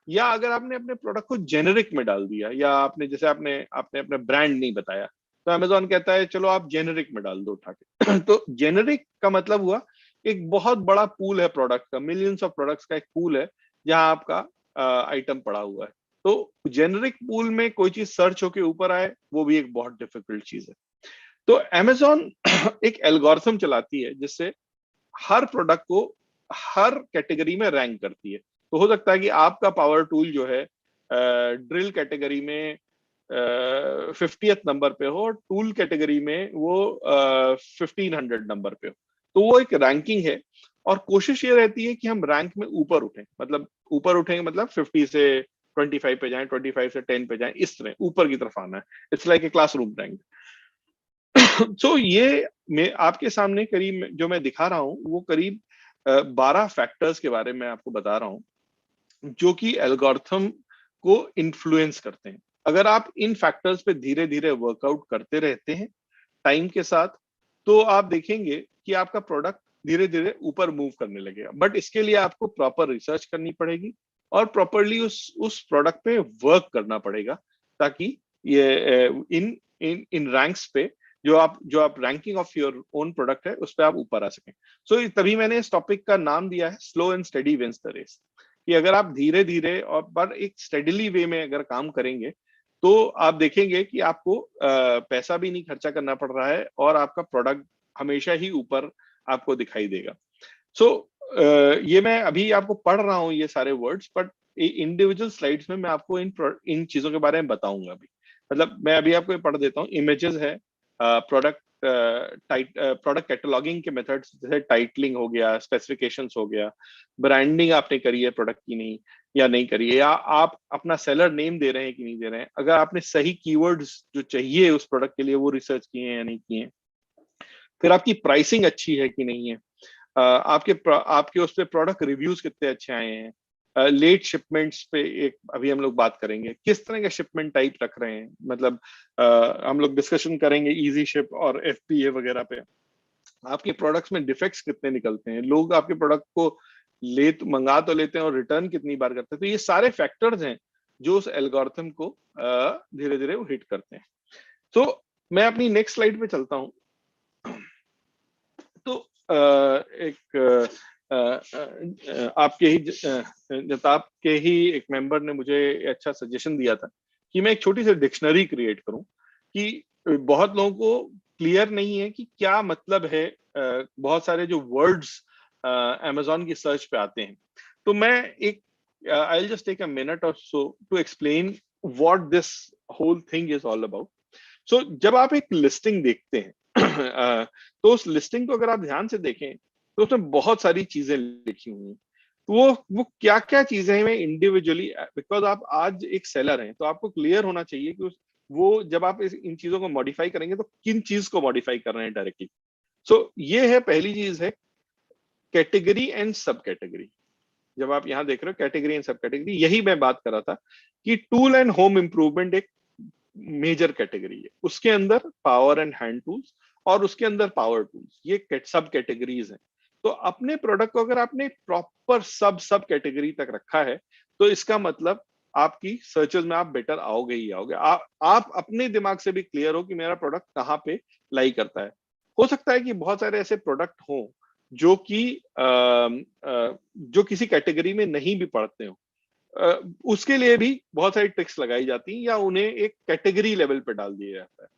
या अगर आपने अपने प्रोडक्ट को जेनेरिक में डाल दिया, या आपने जैसे आपने अपने ब्रांड नहीं बताया, तो Amazon कहता है चलो आप जेनेरिक में डाल दो उठा के। तो जेनेरिक का मतलब हुआ एक बहुत बड़ा पूल है प्रोडक्ट का, मिलियंस ऑफ प्रोडक्ट्स का एक पूल है जहां आपका आइटम पड़ा हुआ है। तो जेनेरिक पूल में कोई चीज सर्च होके ऊपर आए, वो भी एक बहुत डिफिकल्ट चीज है। तो Amazon एक एल्गोरिथम चलाती है जिससे हर प्रोडक्ट को हर कैटेगरी में रैंक करती है। तो हो सकता है कि आपका पावर टूल जो है ड्रिल कैटेगरी में 50th नंबर पे हो, और टूल कैटेगरी में वो 1500 नंबर पे हो। तो वो एक रैंकिंग है, और कोशिश ये रहती है कि हम रैंक में ऊपर उठें। मतलब ऊपर उठेंगे मतलब 50 से 25 पे जाएं, 25 से 10 पे जाएं, इस तरह ऊपर की तरफ आना है। It's like a classroom rank. तो ये मैं आपके सामने करीब जो मैं दिखा रहा हूं वो करीब 12 फैक्टर्स के बारे में आपको बता रहा हूं जो कि एल्गोरिथम को इन्फ्लुएंस करते हैं। अगर आप इन फैक्टर्स पे धीरे धीरे वर्कआउट करते रहते हैं टाइम के साथ, तो आप देखेंगे कि आपका प्रोडक्ट धीरे धीरे ऊपर मूव करने लगेगा। बट इसके लिए आपको प्रॉपर रिसर्च करनी पड़ेगी और प्रॉपरली उस प्रोडक्ट पे वर्क करना पड़ेगा, ताकि ये इन इन इन रैंक्स पे जो आप ranking of your own product है उस पर आप ऊपर आ सकें। सो तभी मैंने इस टॉपिक का नाम दिया है slow and study wins the race, कि अगर आप धीरे धीरे और पर एक स्टेडीली वे में अगर काम करेंगे तो आप देखेंगे कि आपको पैसा भी नहीं खर्चा करना पड़ रहा है, और आपका प्रोडक्ट हमेशा ही ऊपर आपको दिखाई देगा। सो ये मैं अभी आपको पढ़ रहा हूँ ये सारे वर्ड्स, बट इंडिविजुअल स्लाइड्स में मैं आपको इन चीजों के बारे में बताऊंगा अभी। मतलब मैं अभी आपको पढ़ देता हूँ। इमेजेस है, प्रोडक्ट कैटलॉगिंग के मेथड्स जैसे टाइटलिंग हो गया, स्पेसिफिकेशंस हो गया, ब्रांडिंग आपने करी है प्रोडक्ट की नहीं या नहीं करी है, या आप अपना सेलर नेम दे रहे हैं कि नहीं दे रहे हैं, अगर आपने सही कीवर्ड्स जो चाहिए उस प्रोडक्ट के लिए वो रिसर्च किए हैं या नहीं किए हैं, फिर आपकी प्राइसिंग अच्छी है कि नहीं है, आपके उस पे प्रोडक्ट रिव्यूज कितने अच्छे आए हैं, लेट शिपमेंट्स पे एक अभी हम लोग बात करेंगे, किस तरह का शिपमेंट टाइप रख रहे हैं, मतलब हम लोग डिस्कशन करेंगे इजी शिप और एफपीए वगैरह पे। आपके प्रोडक्ट्स में डिफेक्ट्स कितने निकलते हैं, लोग आपके प्रोडक्ट को मंगा तो लेते हैं और रिटर्न कितनी बार करते हैं। तो ये सारे फैक्टर्स हैं जो उस एल्गोरिथम को धीरे धीरे वो हिट करते हैं। तो मैं अपनी नेक्स्ट स्लाइड पे चलता हूं। तो जताब के ही एक मेंबर ने मुझे अच्छा सजेशन दिया था कि मैं एक छोटी सी डिक्शनरी क्रिएट करूं, कि बहुत लोगों को क्लियर नहीं है कि क्या मतलब है बहुत सारे जो वर्ड्स अमेज़न की सर्च पे आते हैं। तो मैं एक I will just take a minute और so to explain what this whole thing is all about. So जब आप एक लिस्टिंग देखते हैं तो उस लिस्टिंग को अगर आप ध्यान से देखें तो उसमें बहुत सारी चीजें लिखी हुई हैं। वो क्या क्या चीजें हैं इंडिविजुअली, बिकॉज आप आज एक सेलर हैं तो आपको क्लियर होना चाहिए कि वो जब आप इन चीजों को मॉडिफाई करेंगे तो किन चीज को मॉडिफाई कर रहे हैं डायरेक्टली। सो ये है पहली चीज है कैटेगरी एंड सब कैटेगरी। जब आप यहाँ देख रहे हो कैटेगरी एंड सब कैटेगरी, यही मैं बात कर रहा था कि टूल एंड होम इंप्रूवमेंट एक मेजर कैटेगरी है, उसके अंदर पावर एंड हैंड टूल्स और उसके अंदर पावर टूल्स, ये सब कैटेगरीज हैं। तो अपने प्रोडक्ट को अगर आपने प्रॉपर सब कैटेगरी तक रखा है तो इसका मतलब आपकी सर्चेस में आप बेटर आओगे ही आओगे। आप अपने दिमाग से भी क्लियर हो कि मेरा प्रोडक्ट कहाँ पे लाई करता है। हो सकता है कि बहुत सारे ऐसे प्रोडक्ट हों जो कि जो किसी कैटेगरी में नहीं भी पड़ते हो, उसके लिए भी बहुत सारी ट्रिक्स लगाई जाती हैं या उन्हें एक कैटेगरी लेवल पे डाल दिया जाता है।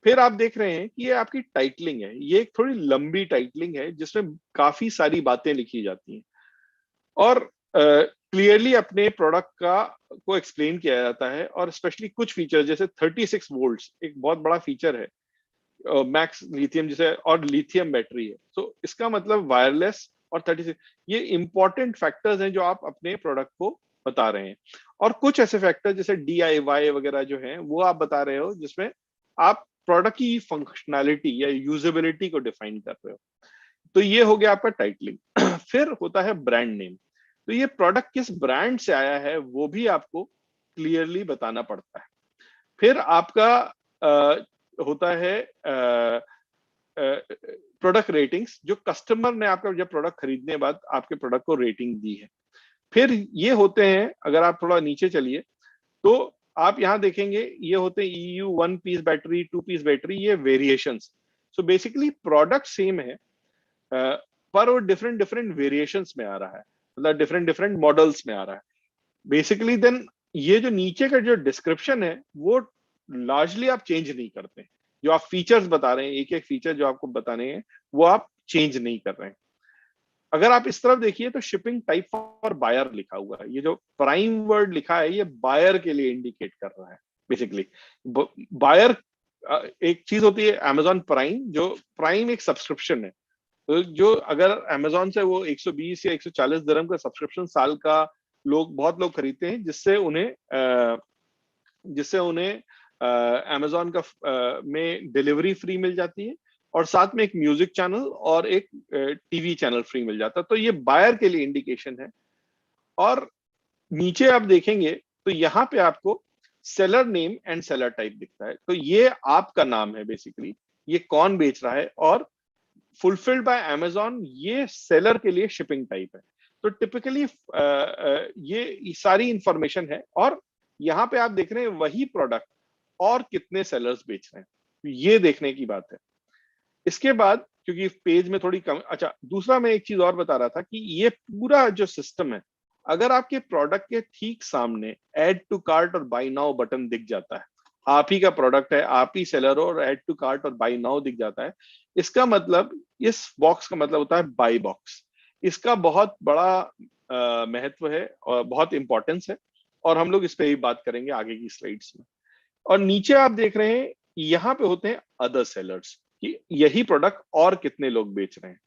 फिर आप देख रहे हैं कि ये आपकी टाइटलिंग है, ये एक थोड़ी लंबी टाइटलिंग है जिसमें काफी सारी बातें लिखी जाती हैं और क्लियरली अपने प्रोडक्ट को एक्सप्लेन किया जाता है। और स्पेशली कुछ फीचर जैसे 36 वोल्ट्स एक बहुत बड़ा फीचर है, मैक्स लिथियम जिसे, और लिथियम बैटरी है। तो इसका मतलब वायरलेस और 36 ये इंपॉर्टेंट फैक्टर्स हैं जो आप अपने प्रोडक्ट को बता रहे हैं। और कुछ ऐसे फैक्टर जैसे DIY वगैरह जो हैं वो आप बता रहे हो जिसमें आप प्रोडक्ट की फंक्शनैलिटी या यूजेबिलिटी को डिफाइन कर रहे हो। तो ये हो गया आपका टाइटलिंग। फिर होता है ब्रांड नेम। तो ये प्रोडक्ट किस ब्रांड से आया है वो भी आपको क्लियरली बताना पड़ता है। फिर आपका होता है प्रोडक्ट रेटिंग्स, जो कस्टमर ने आपका जब प्रोडक्ट खरीदने के बाद आपके प्रोडक्ट को रेटिंग दी है। फिर ये होते हैं, अगर आप थोड़ा नीचे चलिए तो आप यहाँ देखेंगे ये होते हैं EU 1 piece battery, 2 piece battery, ये variations. So basically product same है पर वो डिफरेंट वेरिएशंस में आ रहा है, मतलब डिफरेंट मॉडल्स में आ रहा है बेसिकली। देन ये जो नीचे का जो डिस्क्रिप्शन है वो लार्जली आप चेंज नहीं करते। जो आप फीचर्स बता रहे हैं, एक एक फीचर जो आपको बताने हैं वो आप चेंज नहीं कर रहे हैं। अगर आप इस तरफ देखिए तो शिपिंग टाइप फॉर बायर लिखा हुआ है, ये जो प्राइम वर्ड लिखा है ये बायर के लिए इंडिकेट कर रहा है बेसिकली। बायर एक चीज होती है अमेजॉन प्राइम, जो प्राइम एक सब्सक्रिप्शन है, तो जो अगर अमेजॉन से वो 120 या 140 दिरहम का सब्सक्रिप्शन साल का बहुत लोग खरीदते हैं, जिससे उन्हें अमेजॉन का में डिलीवरी फ्री मिल जाती है और साथ में एक म्यूजिक चैनल और एक टीवी चैनल फ्री मिल जाता है। तो ये बायर के लिए इंडिकेशन है। और नीचे आप देखेंगे तो यहाँ पे आपको seller name and seller type दिखता है। तो ये आपका नाम है बेसिकली, ये कौन बेच रहा है, और फुलफिल्ड बाय अमेजॉन ये सेलर के लिए शिपिंग टाइप है। तो टिपिकली ये सारी इंफॉर्मेशन है और यहाँ पे आप देख रहे हैं वही प्रोडक्ट और कितने सेलर्स बेच रहे हैं, तो ये देखने की बात है। इसके बाद क्योंकि पेज में थोड़ी कम, अच्छा दूसरा मैं एक चीज और बता रहा था कि ये पूरा जो सिस्टम है, अगर आपके प्रोडक्ट के ठीक सामने ऐड टू कार्ट और बाय नाउ बटन दिख जाता है, आप ही का प्रोडक्ट है, आप ही सेलर हो और ऐड टू कार्ट और बाय नाउ दिख जाता है, इसका मतलब इस बॉक्स का मतलब होता है बाय बॉक्स। इसका बहुत बड़ा महत्व है और बहुत इंपॉर्टेंस है, और हम लोग इस पे ही बात करेंगे आगे की स्लाइड्स में। और नीचे आप देख रहे हैं यहाँ पे होते हैं अदर सेलर्स, कि यही प्रोडक्ट और कितने लोग बेच रहे हैं।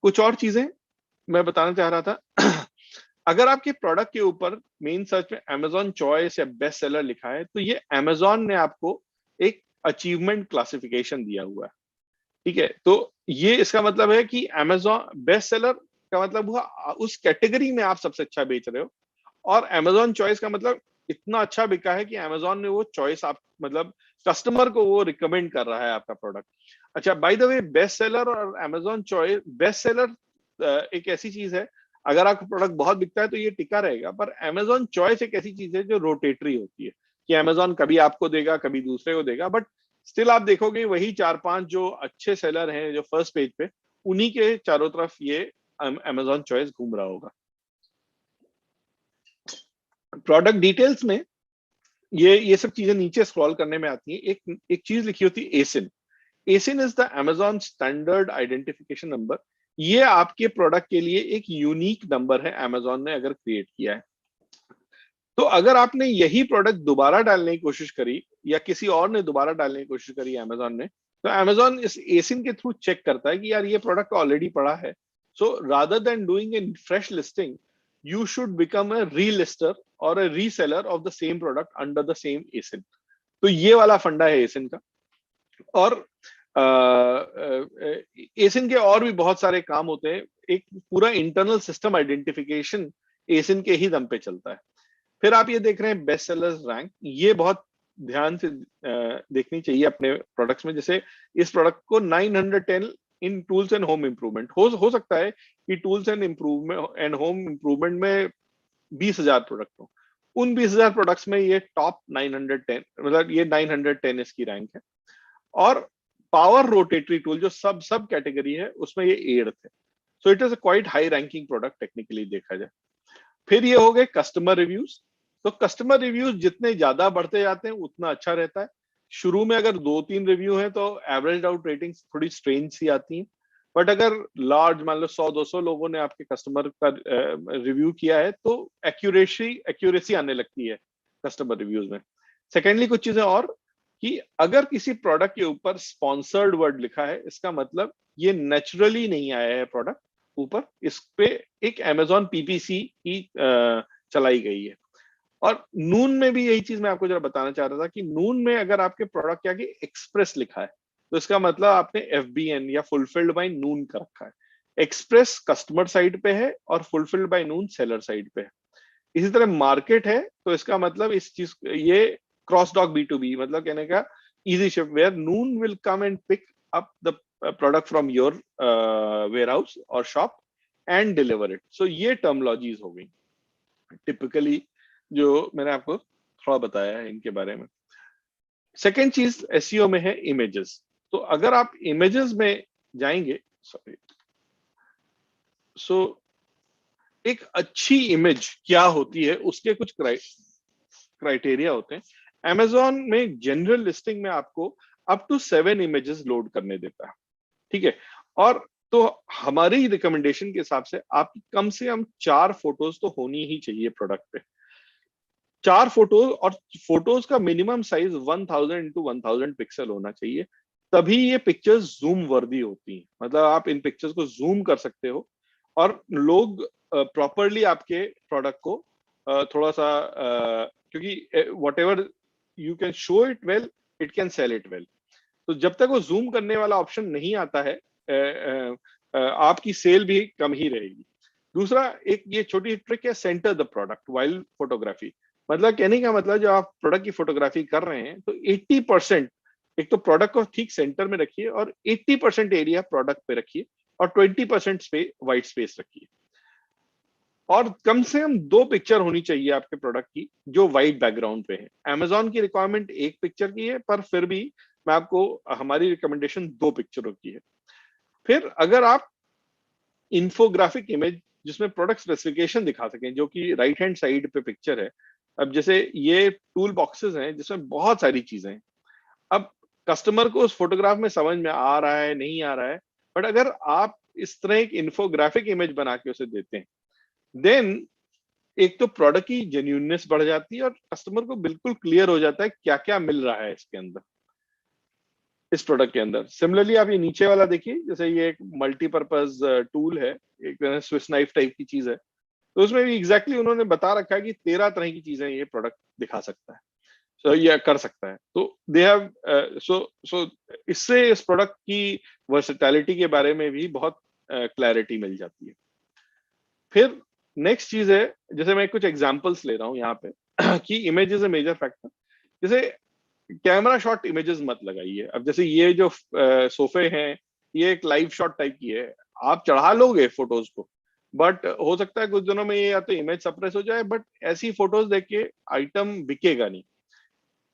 कुछ और चीजें मैं बताना चाह रहा था अगर आपके प्रोडक्ट के ऊपर मेन सर्च में Amazon चॉइस या बेस्ट सेलर लिखा है, तो ये Amazon ने आपको एक अचीवमेंट क्लासिफिकेशन दिया हुआ है, ठीक है। तो ये इसका मतलब है कि Amazon बेस्ट सेलर का मतलब हुआ उस कैटेगरी में आप सबसे अच्छा बेच रहे हो, और Amazon चॉइस का मतलब इतना अच्छा बिका है कि Amazon ने वो चॉइस आप मतलब कस्टमर को वो रिकमेंड कर रहा है आपका प्रोडक्ट। अच्छा, by the way, best seller और Amazon चॉइस, बेस्ट सेलर एक ऐसी चीज है, अगर आपका प्रोडक्ट बहुत बिकता है तो ये टिका रहेगा, पर Amazon चॉइस एक ऐसी चीज है जो रोटेटरी होती है, कि Amazon कभी आपको देगा, कभी दूसरे को देगा, बट स्टिल आप देखोगे वही 4-5 जो अच्छे सेलर हैं जो फर्स्ट पेज पे, उन्हीं के चारों तरफ ये Amazon चॉइस घूम रहा होगा। प्रोडक्ट डिटेल्स में ये सब चीजें नीचे स्क्रॉल करने में आती हैं। एक चीज लिखी होती है ASIN। ASIN is the Amazon standard identification number. ये आपके प्रोडक्ट के लिए एक यूनिक नंबर है, Amazon ने अगर क्रिएट किया है। तो अगर आपने यही प्रोडक्ट दोबारा डालने की कोशिश करी, या किसी और ने दोबारा डालने की कोशिश करी Amazon ने, तो Amazon इस ASIN के थ्रू चेक करता है कि यार ये प्रोडक्ट ऑलरेडी पड़ा है। So rather than doing a fresh listing, you should become a relister or a reseller of the same product under the same ASIN। तो ये वाला फंडा है ASIN का। और ASIN के और भी बहुत सारे काम होते हैं। एक पूरा इंटरनल सिस्टम आइडेंटिफिकेशन ASIN के ही दम पे चलता है। फिर आप ये देख रहे हैं बेस्ट सेलर्स रैंक, ये बहुत ध्यान से देखनी चाहिए अपने प्रोडक्ट्स में। जैसे इस प्रोडक्ट को 910 इन टूल्स एंड होम इम्प्रूवमेंट, हो सकता है कि tools and improvement and home improvement में 20,000 प्रोडक्ट हो, उन 20,000 प्रोडक्ट्स में ये टॉप 910, मतलब ये 910 इसकी रैंक है। और पावर रोटेटरी टूल जो सब कैटेगरी है उसमें ये 8th है। So it is a quite high ranking product technically देखा जाए। फिर ये हो गए कस्टमर रिव्यूज। तो कस्टमर रिव्यूज जितने ज्यादा बढ़ते जाते हैं उतना अच्छा रहता है। शुरू में अगर 2-3 रिव्यू है तो एवरेज आउट रेटिंग थोड़ी स्ट्रेंज सी आती है, बट अगर लार्ज मान लो 100-200 लोगों ने आपके कस्टमर का रिव्यू किया है तो एक्यूरेसी आने लगती है कस्टमर रिव्यूज में। सेकेंडली कुछ चीजें और, कि अगर किसी प्रोडक्ट के ऊपर स्पॉन्सर्ड वर्ड लिखा है, इसका मतलब ये नेचुरली नहीं आया है प्रोडक्ट ऊपर, इस पे एक Amazon PPC की चलाई गई है। और नून में भी यही चीज मैं आपको जरा बताना चाह रहा था, कि नून में अगर आपके प्रोडक्ट के आगे एक्सप्रेस लिखा है तो इसका मतलब आपने FBN या फुलफिल्ड बाय नून का रखा है। एक्सप्रेस कस्टमर साइड पे है और fulfilled by noon seller side पे है। इसी तरह मार्केट है तो इसका मतलब इस चीज, ये क्रॉस डॉक B2B, मतलब कहने का easy ship, where Noon will come and pick up the product from your warehouse और शॉप एंड डिलीवर इट। सो ये टर्मोलॉजीज हो गई टिपिकली जो मैंने आपको थोड़ा बताया है इनके बारे में। सेकेंड चीज SEO में है इमेजेस। तो अगर आप इमेजेस में जाएंगे, एक अच्छी इमेज क्या होती है उसके कुछ क्राइटेरिया होते हैं। Amazon में जनरल लिस्टिंग में आपको अप टू 7 इमेजेस लोड करने देता है, ठीक है। और तो हमारी रिकमेंडेशन के हिसाब से आपकी कम से कम 4 फोटोज तो होनी ही चाहिए प्रोडक्ट पे। 4 फोटोज, और फोटोज का मिनिमम साइज 1000 into 1000 पिक्सल होना चाहिए, तभी ये पिक्चर्स जूम वर्दी होती हैं। मतलब आप इन पिक्चर्स को जूम कर सकते हो और लोग प्रॉपरली आपके प्रोडक्ट को थोड़ा सा क्योंकि what ever you can show it well, it can sell it well. तो जब तक वो जूम करने वाला ऑप्शन नहीं आता है, आपकी सेल भी कम ही रहेगी। दूसरा, एक ये छोटी ट्रिक है, centre the product while photography. मतलब कहने का मतलब जब आप प्रोडक्ट की फोटोग्राफी कर रहे हैं तो 80% एक तो प्रोडक्ट को ठीक सेंटर में रखिए, और 80% एरिया प्रोडक्ट पे रखिए, और 20% व्हाइट स्पेस रखिए। और कम से कम 2 पिक्चर होनी चाहिए आपके प्रोडक्ट की जो व्हाइट बैकग्राउंड पे है। Amazon की रिक्वायरमेंट 1 पिक्चर की है, पर फिर भी मैं आपको, हमारी रिकमेंडेशन 2 पिक्चरों की है। फिर अगर आप इंफोग्राफिक इमेज जिसमें प्रोडक्ट स्पेसिफिकेशन दिखा सकें, जो कि राइट हैंड साइड पे पिक्चर है। अब जैसे ये टूल बॉक्सेस हैं जिसमें बहुत सारी चीजें हैं। अब कस्टमर को उस फोटोग्राफ में समझ में आ रहा है नहीं आ रहा है, बट अगर आप इस तरह एक इंफोग्राफिक इमेज बना के उसे देते हैं देन एक तो प्रोडक्ट की जेन्युइननेस बढ़ जाती है और कस्टमर को बिल्कुल क्लियर हो जाता है क्या क्या मिल रहा है इसके अंदर, इस प्रोडक्ट के अंदर। सिमिलरली आप ये नीचे वाला देखिए, जैसे ये एक मल्टीपर्पज टूल है, एक स्विस नाइफ टाइप की चीज है, तो उसमें भी एग्जैक्टली उन्होंने बता रखा है कि 13 तरह की चीजें ये प्रोडक्ट दिखा सकता है, so ये कर सकता है। तो दे हैव सो इससे इस प्रोडक्ट की वर्सेटैलिटी के बारे में भी बहुत क्लैरिटी मिल जाती है। फिर नेक्स्ट चीज है, जैसे मैं कुछ एग्जांपल्स ले रहा हूँ यहाँ पे कि image is a major factor. जैसे कैमरा शॉट इमेजेस मत लगाइए। अब जैसे ये जो सोफे हैं, ये एक लाइव शॉट टाइप की है, आप चढ़ा लोगे फोटोज को, बट हो सकता है कुछ दिनों में ये या तो इमेज सप्रेस हो जाए, बट ऐसी फोटोज देख के आइटम बिकेगा नहीं।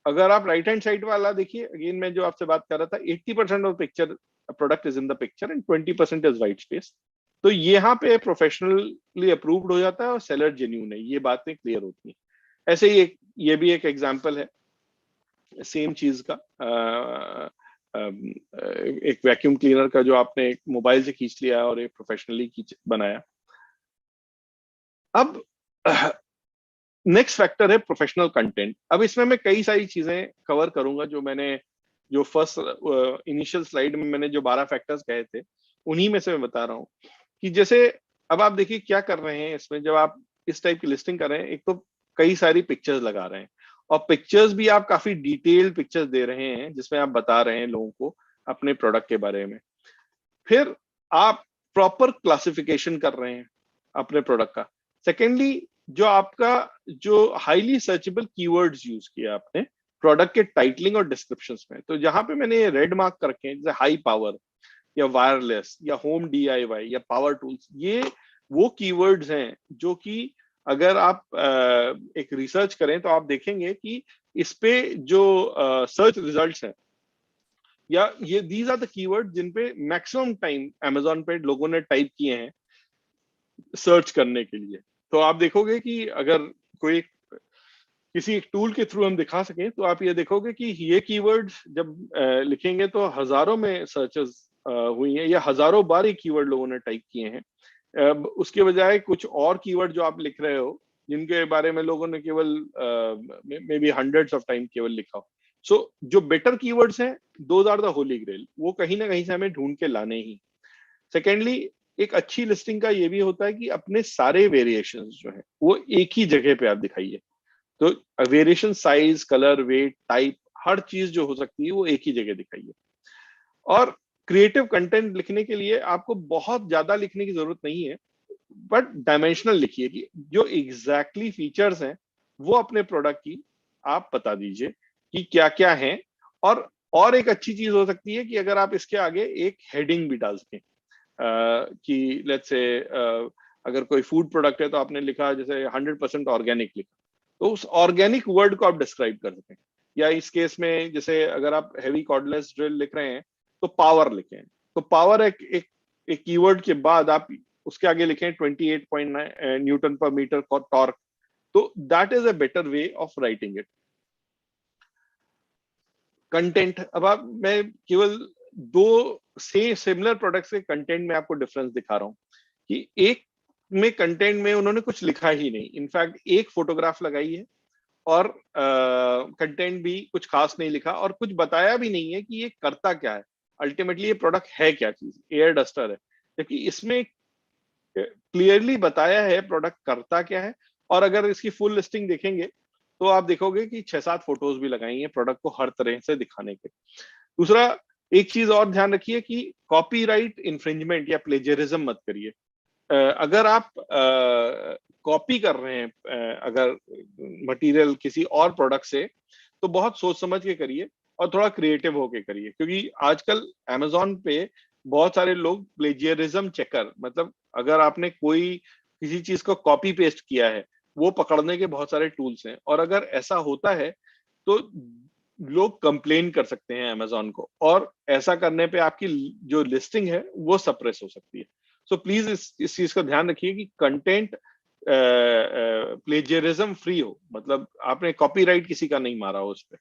अगर आप राइट हैंड साइड वाला देखिए, अगेन मैं जो आपसे बात कर रहा था, 80% of picture product is in the picture and 20% is white space. तो यहाँ पे प्रोफेशनली अप्रूव्ड हो जाता है और सेलर जेन्यून है, ये बातें क्लियर होती हैं। ऐसे ही ये भी एक एग्जाम्पल है सेम चीज का, एक वैक्यूम क्लीनर का जो आपने एक मोबाइल से खींच लिया और एक प्रोफेशनली बनाया। अब नेक्स्ट फैक्टर है प्रोफेशनल कंटेंट। अब इसमें मैं कई सारी चीजें कवर करूंगा, जो फर्स्ट इनिशियल स्लाइड में मैंने जो 12 फैक्टर्स कहे थे, उन्हीं में से मैं बता रहा हूँ कि जैसे अब आप देखिए क्या कर रहे हैं इसमें, जब आप इस टाइप की लिस्टिंग कर रहे हैं, एक तो कई सारी पिक्चर्स लगा रहे हैं और पिक्चर्स भी आप काफी डिटेल्ड पिक्चर्स दे रहे हैं जिसमें आप बता रहे हैं लोगों को अपने प्रोडक्ट के बारे में। फिर आप प्रॉपर क्लासिफिकेशन कर रहे हैं अपने प्रोडक्ट का। सेकेंडली, जो आपका जो हाईली सर्चेबल कीवर्ड्स यूज किया आपने प्रोडक्ट के टाइटलिंग और डिस्क्रिप्शंस में, तो जहां पे मैंने ये रेड मार्क कर रखे हैं जैसे हाई पावर या वायरलेस या होम डीआईवाई या पावर टूल्स, ये वो कीवर्ड्स हैं जो कि अगर आप एक रिसर्च करें तो आप देखेंगे कि इस पे जो सर्च रिजल्ट्स हैं, या ये दीज आर द कीवर्ड जिन पे मैक्सिमम टाइम अमेजोन पे लोगों ने टाइप किए हैं सर्च करने के लिए। तो आप देखोगे कि अगर कोई किसी एक टूल के थ्रू हम दिखा सकें तो आप ये देखोगे कि ये कीवर्ड्स जब लिखेंगे तो हजारों में सर्चेस हुई हैं, या हजारों बार ये कीवर्ड लोगों ने टाइप किए हैं। उसके बजाय कुछ और कीवर्ड जो आप लिख रहे हो जिनके बारे में लोगों ने केवल maybe hundreds of time केवल लिखा हो। सो जो बेटर कीवर्ड्स हैं, those are the holy grail, वो कहीं ना कहीं से हमें ढूंढ के लाने ही। सेकेंडली, एक अच्छी लिस्टिंग का ये भी होता है कि अपने सारे वेरिएशंस जो है वो एक ही जगह पे आप दिखाइए। तो variation, size, colour, weight, type, हर चीज जो हो सकती है वो एक ही जगह दिखाइए। और क्रिएटिव कंटेंट लिखने के लिए आपको बहुत ज्यादा लिखने की जरूरत नहीं है, बट डायमेंशनल लिखिए कि जो एग्जैक्टली फीचर्स हैं वो अपने प्रोडक्ट की आप बता दीजिए कि क्या क्या है। और एक अच्छी चीज हो सकती है कि अगर आप इसके आगे एक हेडिंग भी डाल सकें, कि लेट्स से अगर कोई फूड प्रोडक्ट है तो आपने लिखा जैसे 100% ऑर्गेनिक लिखा, तो उस ऑर्गेनिक वर्ड को आप डिस्क्राइब कर सकें। या इस केस में जैसे अगर आप हैवी कॉर्डलेस ड्रिल लिख रहे हैं तो पावर लिखें, तो पावर एक कीवर्ड के बाद आप उसके आगे लिखें 28.9 न्यूटन पर मीटर टॉर्क, तो that is a better way of writing it. Content, अब मैं केवल दो से सिमिलर प्रोडक्ट्स के कंटेंट में आपको डिफरेंस दिखा रहा हूं कि एक में कंटेंट में उन्होंने कुछ लिखा ही नहीं, इनफैक्ट एक फोटोग्राफ लगाई है और कंटेंट भी कुछ खास नहीं लिखा और कुछ बताया भी नहीं है कि ये करता क्या है, अल्टीमेटली ये प्रोडक्ट है क्या चीज, एयर डस्टर है। जबकि इसमें क्लियरली बताया है प्रोडक्ट करता क्या है। और अगर इसकी फुल लिस्टिंग देखेंगे तो आप देखोगे कि 6-7 फोटोज भी लगाई हैं प्रोडक्ट को हर तरह से दिखाने के। दूसरा, एक चीज और ध्यान रखिए कि कॉपीराइट इन्फ्रिंजमेंट या प्लेजरिज्म मत करिए। अगर आप कॉपी कर रहे हैं अगर मटेरियल किसी और प्रोडक्ट से, तो बहुत सोच समझ के करिए और थोड़ा क्रिएटिव होके करिए, क्योंकि आजकल अमेजोन पे बहुत सारे लोग प्लेजियरिज्म चेकर, मतलब अगर आपने कोई किसी चीज को कॉपी पेस्ट किया है वो पकड़ने के बहुत सारे टूल्स हैं, और अगर ऐसा होता है तो लोग कंप्लेन कर सकते हैं अमेजोन को, और ऐसा करने पे आपकी जो लिस्टिंग है वो सप्रेस हो सकती है। सो प्लीज इस चीज का ध्यान रखिए कि कंटेंट प्लेजियरिज्म फ्री हो, मतलब आपने कॉपीराइट किसी का नहीं मारा हो उस पर।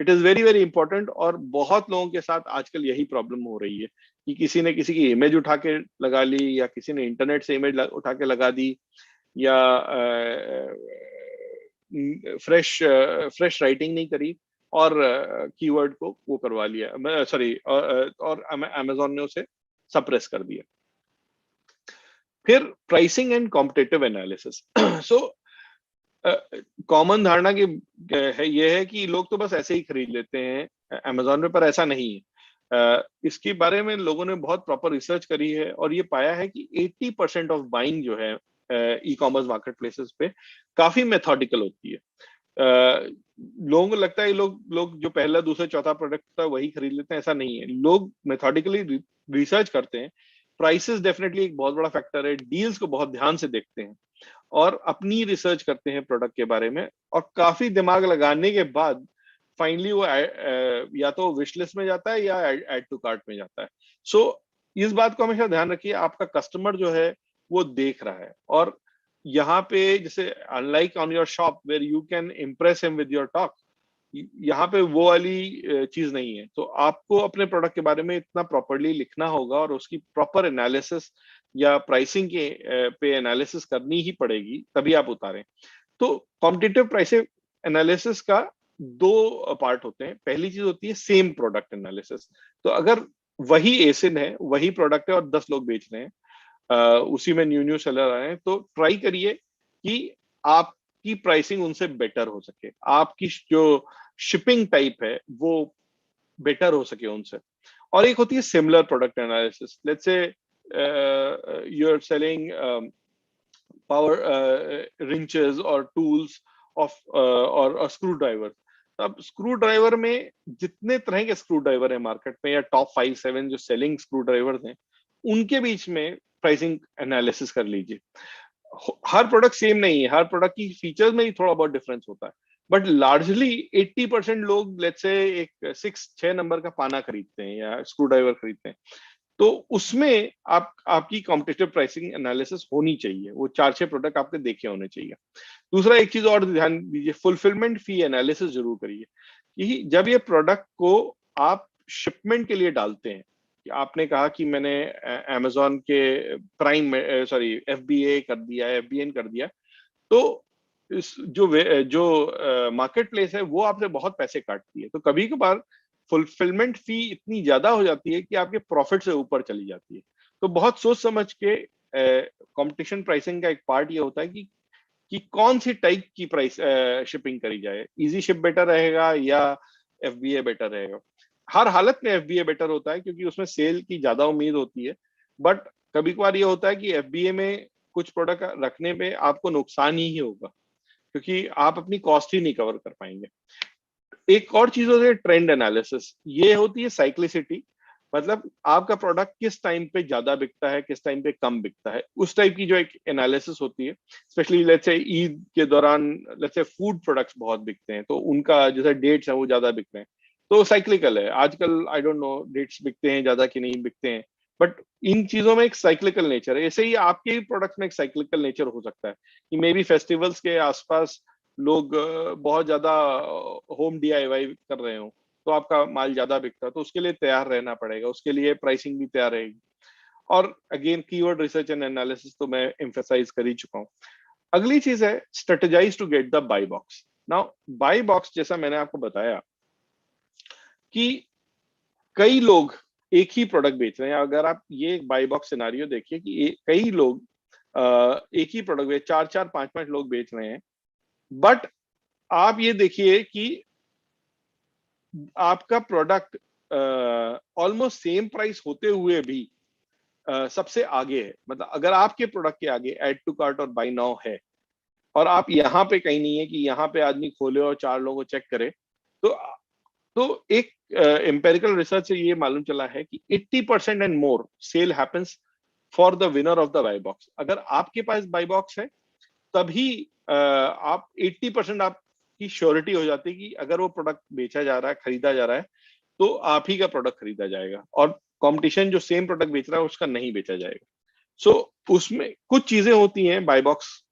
It is very very important. और बहुत लोगों के साथ आजकल यही प्रॉब्लम हो रही है कि किसी ने किसी की इमेज उठा के लगा ली, या किसी ने इंटरनेट से इमेज उठा के लगा दी, या फ्रेश राइटिंग नहीं करी और कीवर्ड को वो करवा लिया, सॉरी, और अमेजोन ने उसे सप्रेस कर दिया। फिर pricing and competitive analysis. So common धारणा की ये है कि लोग तो बस ऐसे ही खरीद लेते हैं अमेजोन पे, पर ऐसा नहीं है। इसके बारे में लोगों ने बहुत प्रॉपर रिसर्च करी है और ये पाया है कि 80% ऑफ बाइंग जो है ई कॉमर्स मार्केट प्लेसेस पे काफी मेथोडिकल होती है। लोगों को लगता है लोग जो पहला दूसरा चौथा प्रोडक्ट था वही खरीद लेते हैं, ऐसा नहीं है। लोग मेथोडिकली रिसर्च करते हैं। प्राइसेस डेफिनेटली एक बहुत बड़ा फैक्टर है, डील्स को बहुत ध्यान से देखते हैं और अपनी रिसर्च करते हैं प्रोडक्ट के बारे में, और काफी दिमाग लगाने के बाद फाइनली वो या तो विश लिस्ट में जाता है या ऐड टू कार्ट में जाता है। सो इस बात को हमेशा ध्यान रखिए, आपका कस्टमर जो है वो देख रहा है, और यहाँ पे जैसे unlike on your shop where you can impress him with your talk, यहाँ पे वो वाली चीज नहीं है। तो आपको अपने प्रोडक्ट के बारे में इतना प्रॉपरली लिखना होगा और उसकी प्रॉपर एनालिसिस या प्राइसिंग के पे एनालिसिस करनी ही पड़ेगी, तभी आप उतारें। तो कॉम्पिटिटिव प्राइसिंग एनालिसिस का दो पार्ट होते हैं। पहली चीज होती है सेम प्रोडक्ट एनालिसिस। तो अगर वही एसिन है, वही प्रोडक्ट है और 10 लोग बेच रहे हैं, उसी में न्यू सेलर आए हैं, तो ट्राई करिए कि आपकी प्राइसिंग उनसे बेटर हो सके, आपकी जो शिपिंग टाइप है वो बेटर हो सके उनसे। और एक होती है similar product analysis. Let's say you are selling power wrenches और टूल्स ऑफ और स्क्रू ड्राइवर। अब स्क्रू ड्राइवर में जितने तरह के स्क्रू ड्राइवर है मार्केट में, या टॉप 5-7 जो सेलिंग स्क्रू ड्राइवर हैं, उनके बीच में प्राइसिंग एनालिसिस कर लीजिए। हर प्रोडक्ट सेम नहीं है, हर प्रोडक्ट की फीचर्स में ही थोड़ा बहुत डिफरेंस होता है, बट लार्जली 80% लोग लेट्स से एक 6 नंबर का पाना खरीदते हैं या स्क्रू ड्राइवर खरीदते हैं। तो उसमें आपकी कॉम्पिटिटिव प्राइसिंग एनालिसिस होनी चाहिए, वो 4-6 प्रोडक्ट आपके देखे होने चाहिए। दूसरा एक चीज और ध्यान दीजिए, फुलफिलमेंट फी एनालिसिस जरूर करिए कि जब ये प्रोडक्ट को आप शिपमेंट के लिए डालते हैं, कि आपने कहा कि मैंने अमेजोन के प्राइम में सॉरी FBA कर दिया, FBN कर दिया, तो इस जो मार्केट प्लेस है वो आपसे बहुत पैसे काटती है। तो कभी कभार फुलफिलमेंट फी इतनी ज्यादा हो जाती है कि आपके प्रॉफिट से ऊपर चली जाती है। तो बहुत सोच समझ के कंपटीशन प्राइसिंग का एक पार्ट ये होता है कि कौन सी टाइप की प्राइस शिपिंग करी जाए, इजी शिप बेटर रहेगा या FBA बेटर रहेगा। हर हालत में FBA बेटर होता है क्योंकि उसमें सेल की ज्यादा उम्मीद होती है, बट कभी कभार ये होता है कि FBA में कुछ प्रोडक्ट रखने पे आपको नुकसान ही होगा क्योंकि आप अपनी कॉस्ट ही नहीं कवर कर पाएंगे। एक और चीज होती है ट्रेंड एनालिसिस, ये होती है साइक्लिसिटी, मतलब आपका प्रोडक्ट किस टाइम पे ज्यादा बिकता है, किस टाइम पे कम बिकता है, उस टाइप की जो एक एनालिसिस होती है। स्पेशली लेट्स से ईद के दौरान लेट्स से फूड प्रोडक्ट्स बहुत बिकते हैं, तो उनका जैसे डेट्स है वो ज्यादा बिक रहे हैं, तो साइक्लिकल है। आजकल आई डोंट नो डेट्स बिकते हैं ज्यादा कि नहीं बिकते हैं, बट इन चीजों में एक साइक्लिकल नेचर है। ऐसे ही आपके ही प्रोडक्ट्स में एक साइक्लिकल नेचर हो सकता है कि मे बी फेस्टिवल्स के आसपास लोग बहुत ज्यादा होम DIY कर रहे हो, तो आपका माल ज्यादा बिकता है, तो उसके लिए तैयार रहना पड़ेगा, उसके लिए प्राइसिंग भी तैयार रहेगी। और again keyword research and analysis तो मैं एम्फेसाइज कर ही चुका हूँ। अगली चीज है strategise to get the buy box. Now buy box जैसा मैंने आपको बताया कि कई लोग एक ही प्रोडक्ट बेच रहे हैं। अगर आप ये बाय बॉक्स सिनारियो देखिए कि कई लोग एक ही प्रोडक्ट बेच 4-4, 5-5 लोग बेच रहे हैं, बट आप ये देखिए कि आपका प्रोडक्ट ऑलमोस्ट सेम प्राइस होते हुए भी सबसे आगे है। मतलब अगर आपके प्रोडक्ट के आगे ऐड टू कार्ट और बाय नाउ है और आप यहाँ पे कहीं नहीं है कि यहाँ पे आदमी खोले और 4 लोगों को चेक करे, तो एक एम्पेरिकल रिसर्च से ये मालूम चला है कि 80% and more sale happens for the winner of the buy box. अगर आपके पास बाय बॉक्स है तभी आप 80% आपकी श्योरिटी हो जाती है कि अगर वो प्रोडक्ट बेचा जा रहा है, खरीदा जा रहा है, तो आप ही का प्रोडक्ट खरीदा जाएगा और कंपटीशन जो सेम प्रोडक्ट बेच रहा है उसका नहीं बेचा जाएगा। सो उसमें कुछ चीजें होती हैं बाय बॉक्स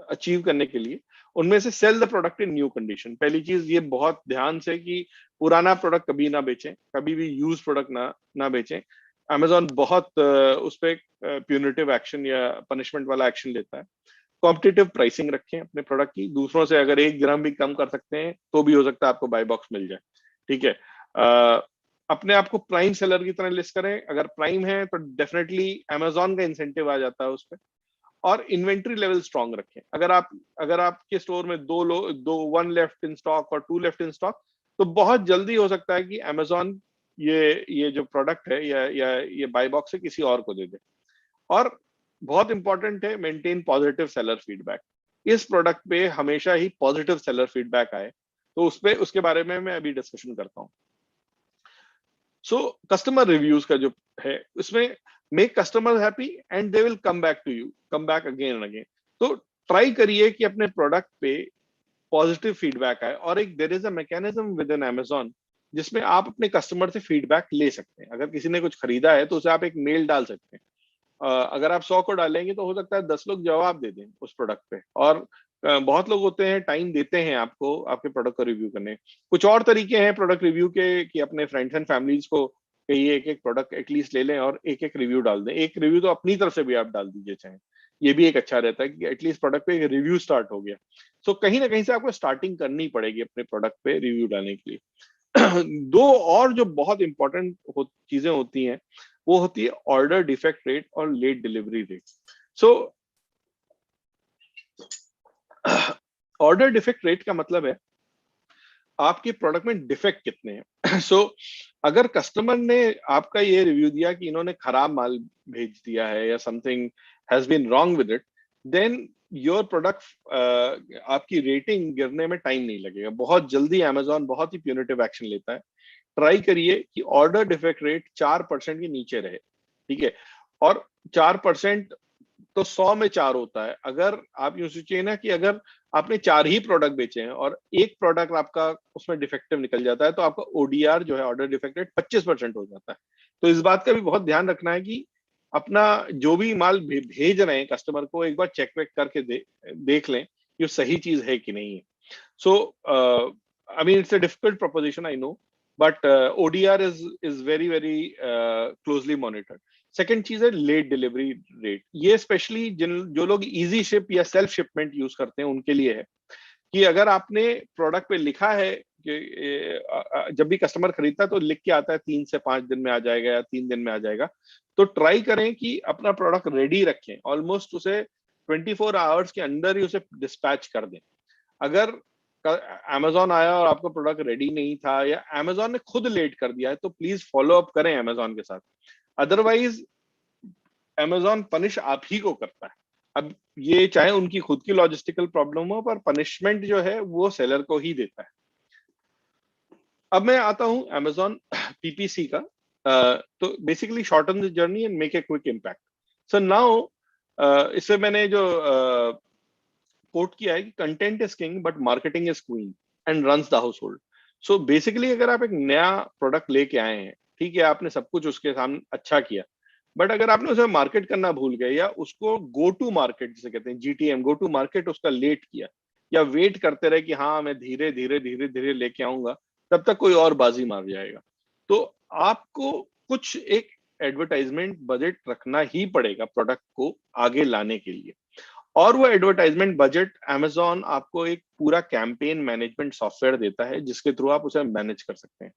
अचीव करने के लिए, उनमें से sell the product in new condition. पहली चीज ये बहुत ध्यान से कि पुराना प्रोडक्ट कभी ना बेचें, कभी भी यूज प्रोडक्ट ना बेचें। अमेजोन बहुत उस पर प्यूनिटिव एक्शन या पनिशमेंट वाला एक्शन लेता है। कॉम्पिटिटिव प्राइसिंग रखें अपने प्रोडक्ट की, दूसरों से अगर 1 ग्राम भी कम कर सकते हैं तो भी हो सकता है आपको बाय बॉक्स मिल जाए, ठीक है। अपने आप को प्राइम सेलर की तरह लिस्ट करें, अगर प्राइम है तो डेफिनेटली अमेजोन का इंसेंटिव आ जाता है उस पर। और इन्वेंट्री लेवल स्ट्रांग रखें, अगर आपके स्टोर में दो 1 लेफ्ट इन स्टॉक और 2 लेफ्ट इन स्टॉक, तो बहुत जल्दी हो सकता है कि अमेजोन ये जो प्रोडक्ट है या ये बाय बॉक्स है किसी और को दे दे। और बहुत इंपॉर्टेंट है, मेंटेन पॉजिटिव सेलर फीडबैक। इस प्रोडक्ट पे हमेशा ही पॉजिटिव सेलर फीडबैक आए, तो उसके बारे में मैं अभी डिस्कशन करता हूँ। सो कस्टमर रिव्यूज का जो है, उसमें make customer happy and they will come back to you, come back again and again. तो ट्राई करिए कि अपने प्रोडक्ट पे पॉजिटिव फीडबैक आए। और एक there is a mechanism within Amazon जिसमें आप अपने कस्टमर से फीडबैक ले सकते हैं। अगर किसी ने कुछ खरीदा है तो उसे आप एक मेल डाल सकते हैं। अगर आप 100 को डालेंगे तो हो सकता है 10 लोग जवाब दे दें उस प्रोडक्ट पे। और बहुत लोग होते हैं टाइम देते हैं आपको आपके प्रोडक्ट को रिव्यू करने। कुछ और तरीके हैं प्रोडक्ट रिव्यू के कि अपने फ्रेंड्स एंड फैमिलीज को कहिए एक प्रोडक्ट एटलीस्ट ले लें और एक रिव्यू डाल दें। एक रिव्यू तो अपनी तरफ से भी आप डाल दीजिए चाहे, ये भी एक अच्छा रहता है कि एटलीस्ट प्रोडक्ट पे एक रिव्यू स्टार्ट हो गया। सो कहीं ना कहीं से आपको स्टार्टिंग करनी पड़ेगी अपने प्रोडक्ट पे रिव्यू डालने के लिए। दो और जो बहुत इंपॉर्टेंट चीजें होती हैं वो होती है ऑर्डर डिफेक्ट रेट और late delivery rate. So order defect rate का मतलब है आपके प्रोडक्ट में डिफेक्ट कितने हैं। सो अगर कस्टमर ने आपका ये रिव्यू दिया कि इन्होंने खराब माल भेज दिया है या something has been wrong with it, then your product आपकी रेटिंग गिरने में टाइम नहीं लगेगा। बहुत जल्दी अमेजोन बहुत ही प्यूनिटिव एक्शन लेता है। ट्राई करिए कि ऑर्डर डिफेक्ट रेट 4% के नीचे रहे, ठीक है। और 4% तो 100 में 4 होता है। अगर आप यूं सोचिए ना कि अगर आपने 4 ही प्रोडक्ट बेचे हैं और एक प्रोडक्ट आपका उसमें डिफेक्टिव निकल जाता है तो आपका ओडीआर जो है ऑर्डर डिफेक्ट रेट 25% हो जाता है। तो इस बात का भी बहुत ध्यान रखना है कि अपना जो भी माल भेज रहे हैं कस्टमर को एक बार चेक वेक करके देख लें कि वो सही चीज है कि नहीं है। So I mean it's a difficult proposition I know, but ODR is very closely monitored. Second चीज है लेट डिलीवरी रेट। ये स्पेशली जो लोग इजी शिप या सेल्फ शिपमेंट यूज करते हैं उनके लिए है कि अगर आपने प्रोडक्ट पे लिखा है कि जब भी कस्टमर खरीदता है तो लिख के आता है 3 से 5 दिन में आ जाएगा या 3 दिन में आ जाएगा, तो ट्राई करें कि अपना प्रोडक्ट रेडी रखें, ऑलमोस्ट उसे 24 आवर्स के अंदर ही उसे डिस्पैच कर दें। अगर अमेजोन आया और आपका प्रोडक्ट रेडी नहीं था या अमेजोन ने खुद लेट कर दिया है तो प्लीज फॉलो अप करें अमेजोन के साथ, अदरवाइज अमेजोन पनिश आप ही को करता है। अब ये चाहे उनकी खुद की लॉजिस्टिकल प्रॉब्लम हो, पर पनिशमेंट जो है वो सेलर को ही देता है। अब मैं आता हूं अमेजोन PPC का। तो basically shorten the journey and make a quick impact. So now इससे मैंने जो कोट किया है कि content is king but marketing is queen and runs the house hold. So basically अगर आप एक नया प्रोडक्ट लेके आए हैं, ठीक है, आपने सब कुछ उसके सामने अच्छा किया, बट अगर आपने उसे मार्केट करना भूल गए या उसको गो टू मार्केट जिसे कहते हैं GTM गो टू मार्केट उसका लेट किया या वेट करते रहे कि हाँ मैं धीरे धीरे लेके आऊंगा, तब तक कोई और बाजी मार जाएगा। तो आपको कुछ एक एडवर्टाइजमेंट बजट रखना ही पड़ेगा प्रोडक्ट को आगे लाने के लिए। और वो एडवर्टाइजमेंट बजट अमेजोन आपको एक पूरा कैंपेन मैनेजमेंट सॉफ्टवेयर देता है जिसके थ्रू आप उसे मैनेज कर सकते हैं।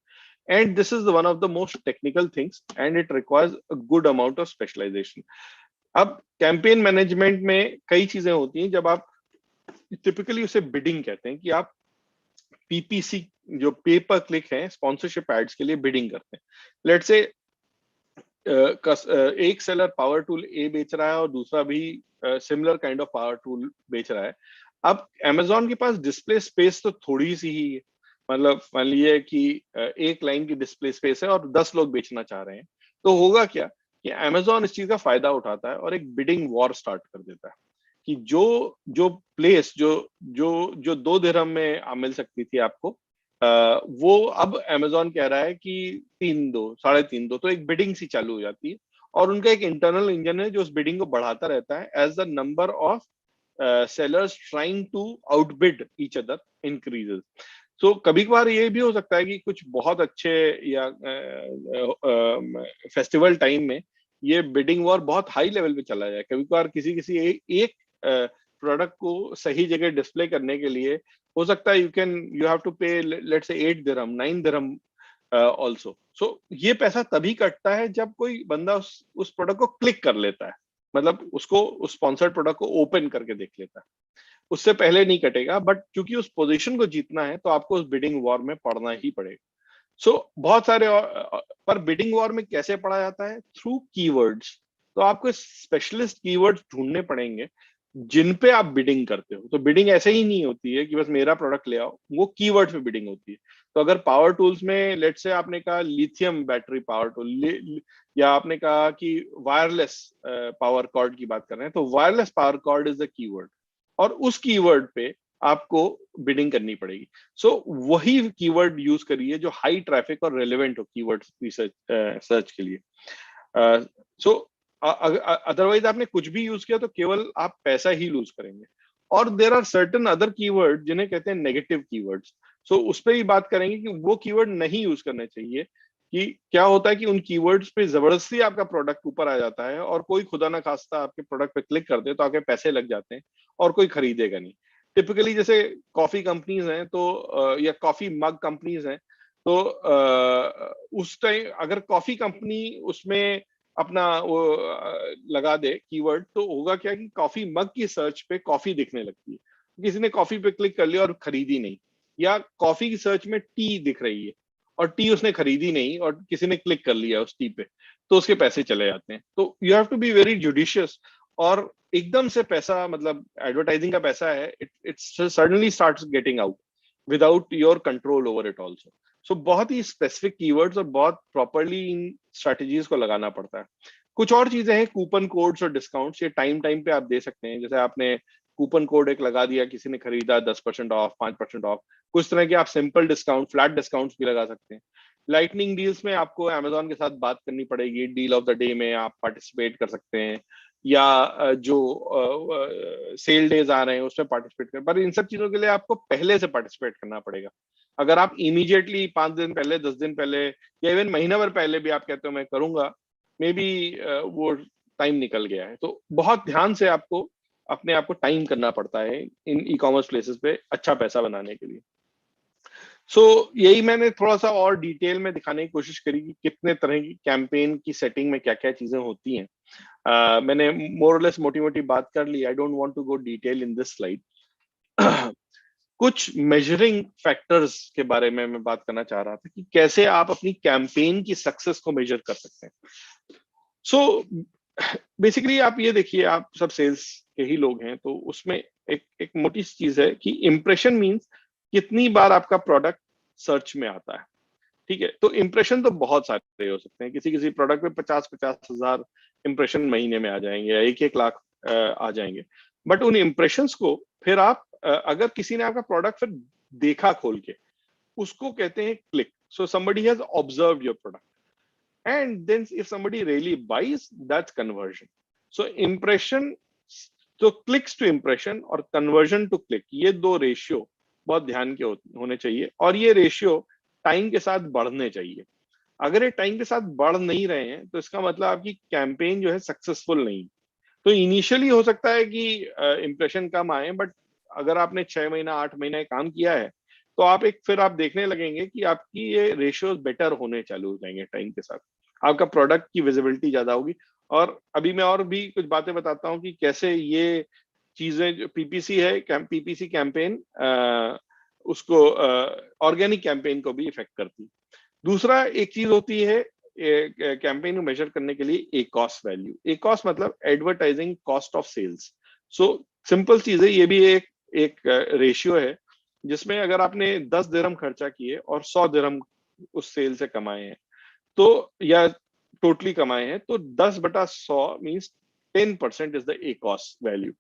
And this is one of the most technical things and it requires a good amount of specialisation. अब कैंपेन मैनेजमेंट में कई चीजें होती हैं। जब आप टिपिकली उसे बिडिंग कहते हैं कि आप PPC जो पे पर क्लिक है स्पॉन्सरशिप एड्स के लिए बिडिंग करते हैं। लेट्स से एक सेलर पावर टूल ए बेच रहा है और दूसरा भी similar kind of power tool बेच रहा है। अब अमेजोन के पास डिस्प्ले स्पेस तो थोड़ी सी ही है, मतलब मान लीजिए कि एक लाइन की डिस्प्ले स्पेस है और 10 लोग बेचना चाह रहे हैं, तो होगा क्या कि अमेजोन इस चीज का फायदा उठाता है और एक बिडिंग वॉर स्टार्ट कर देता है कि जो प्लेस जो 2 दिरहम में मिल सकती थी आपको, वो अब अमेजोन कह रहा है कि 3 दो 3.5 दो, तो एक बिडिंग सी चालू हो जाती है और उनका एक इंटरनल इंजन है जो उस बिडिंग को बढ़ाता रहता है as the number of sellers trying to outbid each other increases. So कभी कभार ये भी हो सकता है कि कुछ बहुत अच्छे या फेस्टिवल टाइम में ये बिडिंग वॉर बहुत हाई लेवल पे चला जाए। कभी कभार किसी एक प्रोडक्ट को सही जगह डिस्प्ले करने के लिए हो सकता है यू हैव टू पे let's say 8 dirham 9 dirham also. सो ये पैसा तभी कटता है जब कोई बंदा उस प्रोडक्ट को क्लिक कर लेता है, मतलब उसको उस स्पॉन्सर्ड प्रोडक्ट को ओपन करके देख लेता है, उससे पहले नहीं कटेगा। बट क्योंकि उस पोजीशन को जीतना है तो आपको उस बिडिंग वॉर में पड़ना ही पड़ेगा। सो बहुत सारे पर बिडिंग वॉर में कैसे पढ़ा जाता है? Through keywords. तो आपको स्पेशलिस्ट कीवर्ड्स ढूंढने पड़ेंगे जिन पे आप बिडिंग करते हो। तो बिडिंग ऐसे ही नहीं होती है कि बस मेरा प्रोडक्ट ले आओ, वो कीवर्ड पे बिडिंग होती है। तो अगर पावर टूल्स में लेट से आपने कहा लिथियम बैटरी पावर टूल, या आपने कहा कि वायरलेस पावर कॉर्ड की बात कर रहे हैं, तो wireless power cord is the keyword, और उस कीवर्ड पे आपको बिडिंग करनी पड़ेगी। सो वही कीवर्ड यूज करिए जो हाई ट्रैफिक और रेलेवेंट हो कीवर्ड रिसर्च सर्च के लिए। सो अदरवाइज आपने कुछ भी यूज किया तो केवल आप पैसा ही लूज करेंगे। और there are certain other keyword जिन्हें कहते हैं नेगेटिव कीवर्ड्स। सो उस पर ही बात करेंगे कि वो कीवर्ड नहीं यूज करने चाहिए। कि क्या होता है कि उन कीवर्ड्स पे जबरदस्ती आपका प्रोडक्ट ऊपर आ जाता है और कोई खुदा ना खास्ता आपके प्रोडक्ट पे क्लिक कर दे तो आपके पैसे लग जाते हैं और कोई खरीदेगा नहीं। टिपिकली जैसे कॉफी कंपनीज हैं तो या कॉफी मग कंपनीज हैं, तो उस टाइम अगर कॉफी कंपनी उसमें अपना वो लगा दे कीवर्ड, तो होगा क्या कि कॉफी मग की सर्च पे कॉफी दिखने लगती है, किसी ने कॉफी पे क्लिक कर लिया और खरीदी नहीं। या कॉफी की सर्च में टी दिख रही है और टी उसने खरीदी नहीं और किसी ने क्लिक कर लिया उस टी पे, तो उसके पैसे चले जाते हैं। तो you have to be very judicious. और एकदम से पैसा, मतलब एडवर्टाइजिंग का पैसा है, it suddenly starts getting out without your control over it also. So बहुत ही स्पेसिफिक कीवर्ड्स और बहुत प्रॉपरली इन स्ट्रेटजीज को लगाना पड़ता है। कुछ और चीजें हैं, कूपन कोड्स और डिस्काउंट्स, ये टाइम टाइम पे आप दे सकते हैं। जैसे आपने कूपन कोड एक लगा दिया, किसी ने खरीदा 10% ऑफ, 5% ऑफ, कुछ तरह के आप सिंपल डिस्काउंट, फ्लैट डिस्काउंट्स भी लगा सकते हैं। लाइटनिंग डील्स में आपको अमेजोन के साथ बात करनी पड़ेगी, डील ऑफ द डे में आप पार्टिसिपेट कर सकते हैं, या जो सेल डेज आ रहे हैं उसमें पार्टिसिपेट कर। पर इन सब चीजों के लिए आपको पहले से पार्टिसिपेट करना पड़ेगा। अगर आप इमीडिएटली 5 दिन पहले, 10 दिन पहले, या इवन महीना भर पहले भी आप कहते हो मैं करूंगा, मे बी वो टाइम निकल गया है। तो बहुत ध्यान से आपको अपने आप को टाइम करना पड़ता है इन ई कॉमर्स प्लेसेस पे अच्छा पैसा बनाने के लिए। सो यही मैंने थोड़ा सा और डिटेल में दिखाने की कोशिश करी कि कितने तरह की कैंपेन की सेटिंग में क्या क्या चीजें होती हैं। मैंने मोर और लेस मोटी मोटी बात कर ली। I don't want to go detail in this slide. कुछ मेजरिंग फैक्टर्स के बारे में मैं बात करना चाह रहा था कि कैसे आप अपनी कैंपेन की सक्सेस को मेजर कर सकते हैं। सो बेसिकली आप ये देखिए, आप सब सेल्स के ही लोग हैं, तो उसमें एक मोटी चीज है कि इंप्रेशन मींस कितनी बार आपका प्रोडक्ट सर्च में आता है। ठीक है, तो इंप्रेशन तो बहुत सारे हो सकते हैं। किसी किसी प्रोडक्ट में 50-50 हजार इंप्रेशन महीने में आ जाएंगे या 1-1 लाख आ जाएंगे। बट उन इंप्रेशंस को फिर आप अगर किसी ने आपका प्रोडक्ट फिर देखा खोल के, उसको कहते हैं click. So somebody has observed your product, and then if somebody really buys, that's conversion. So impression, तो क्लिक्स टू इंप्रेशन और कन्वर्जन टू क्लिक, ये दो रेशियो बहुत ध्यान के होने चाहिए। और ये रेशियो टाइम के साथ बढ़ने चाहिए। अगर ये टाइम के साथ बढ़ नहीं रहे हैं तो इसका मतलब आपकी कैंपेन जो है सक्सेसफुल नहीं। तो इनिशियली हो सकता है कि इंप्रेशन कम आए, बट अगर आपने 6 महीना 8 महीना काम किया है तो आप फिर आप देखने लगेंगे कि आपकी ये रेशियोज बेटर होने चालू हो जाएंगे टाइम के साथ। आपका प्रोडक्ट की विजिबिलिटी ज्यादा होगी। और अभी मैं और भी कुछ बातें बताता हूँ कि कैसे ये चीजें, जो पीपीसी है, पीपीसी कैंपेन उसको ऑर्गेनिक कैंपेन को भी इफेक्ट करती। दूसरा एक चीज होती है कैंपेन को मेजर करने के लिए ACoS वैल्यू। ACoS मतलब advertising cost of sales. So simple चीज है, ये भी एक रेशियो है जिसमें अगर आपने 10 दिरहम खर्चा किए और 100 दिरहम उस सेल से कमाए हैं, तो या टोटली कमाए हैं, तो 10/100 means 10% is the ACoS value.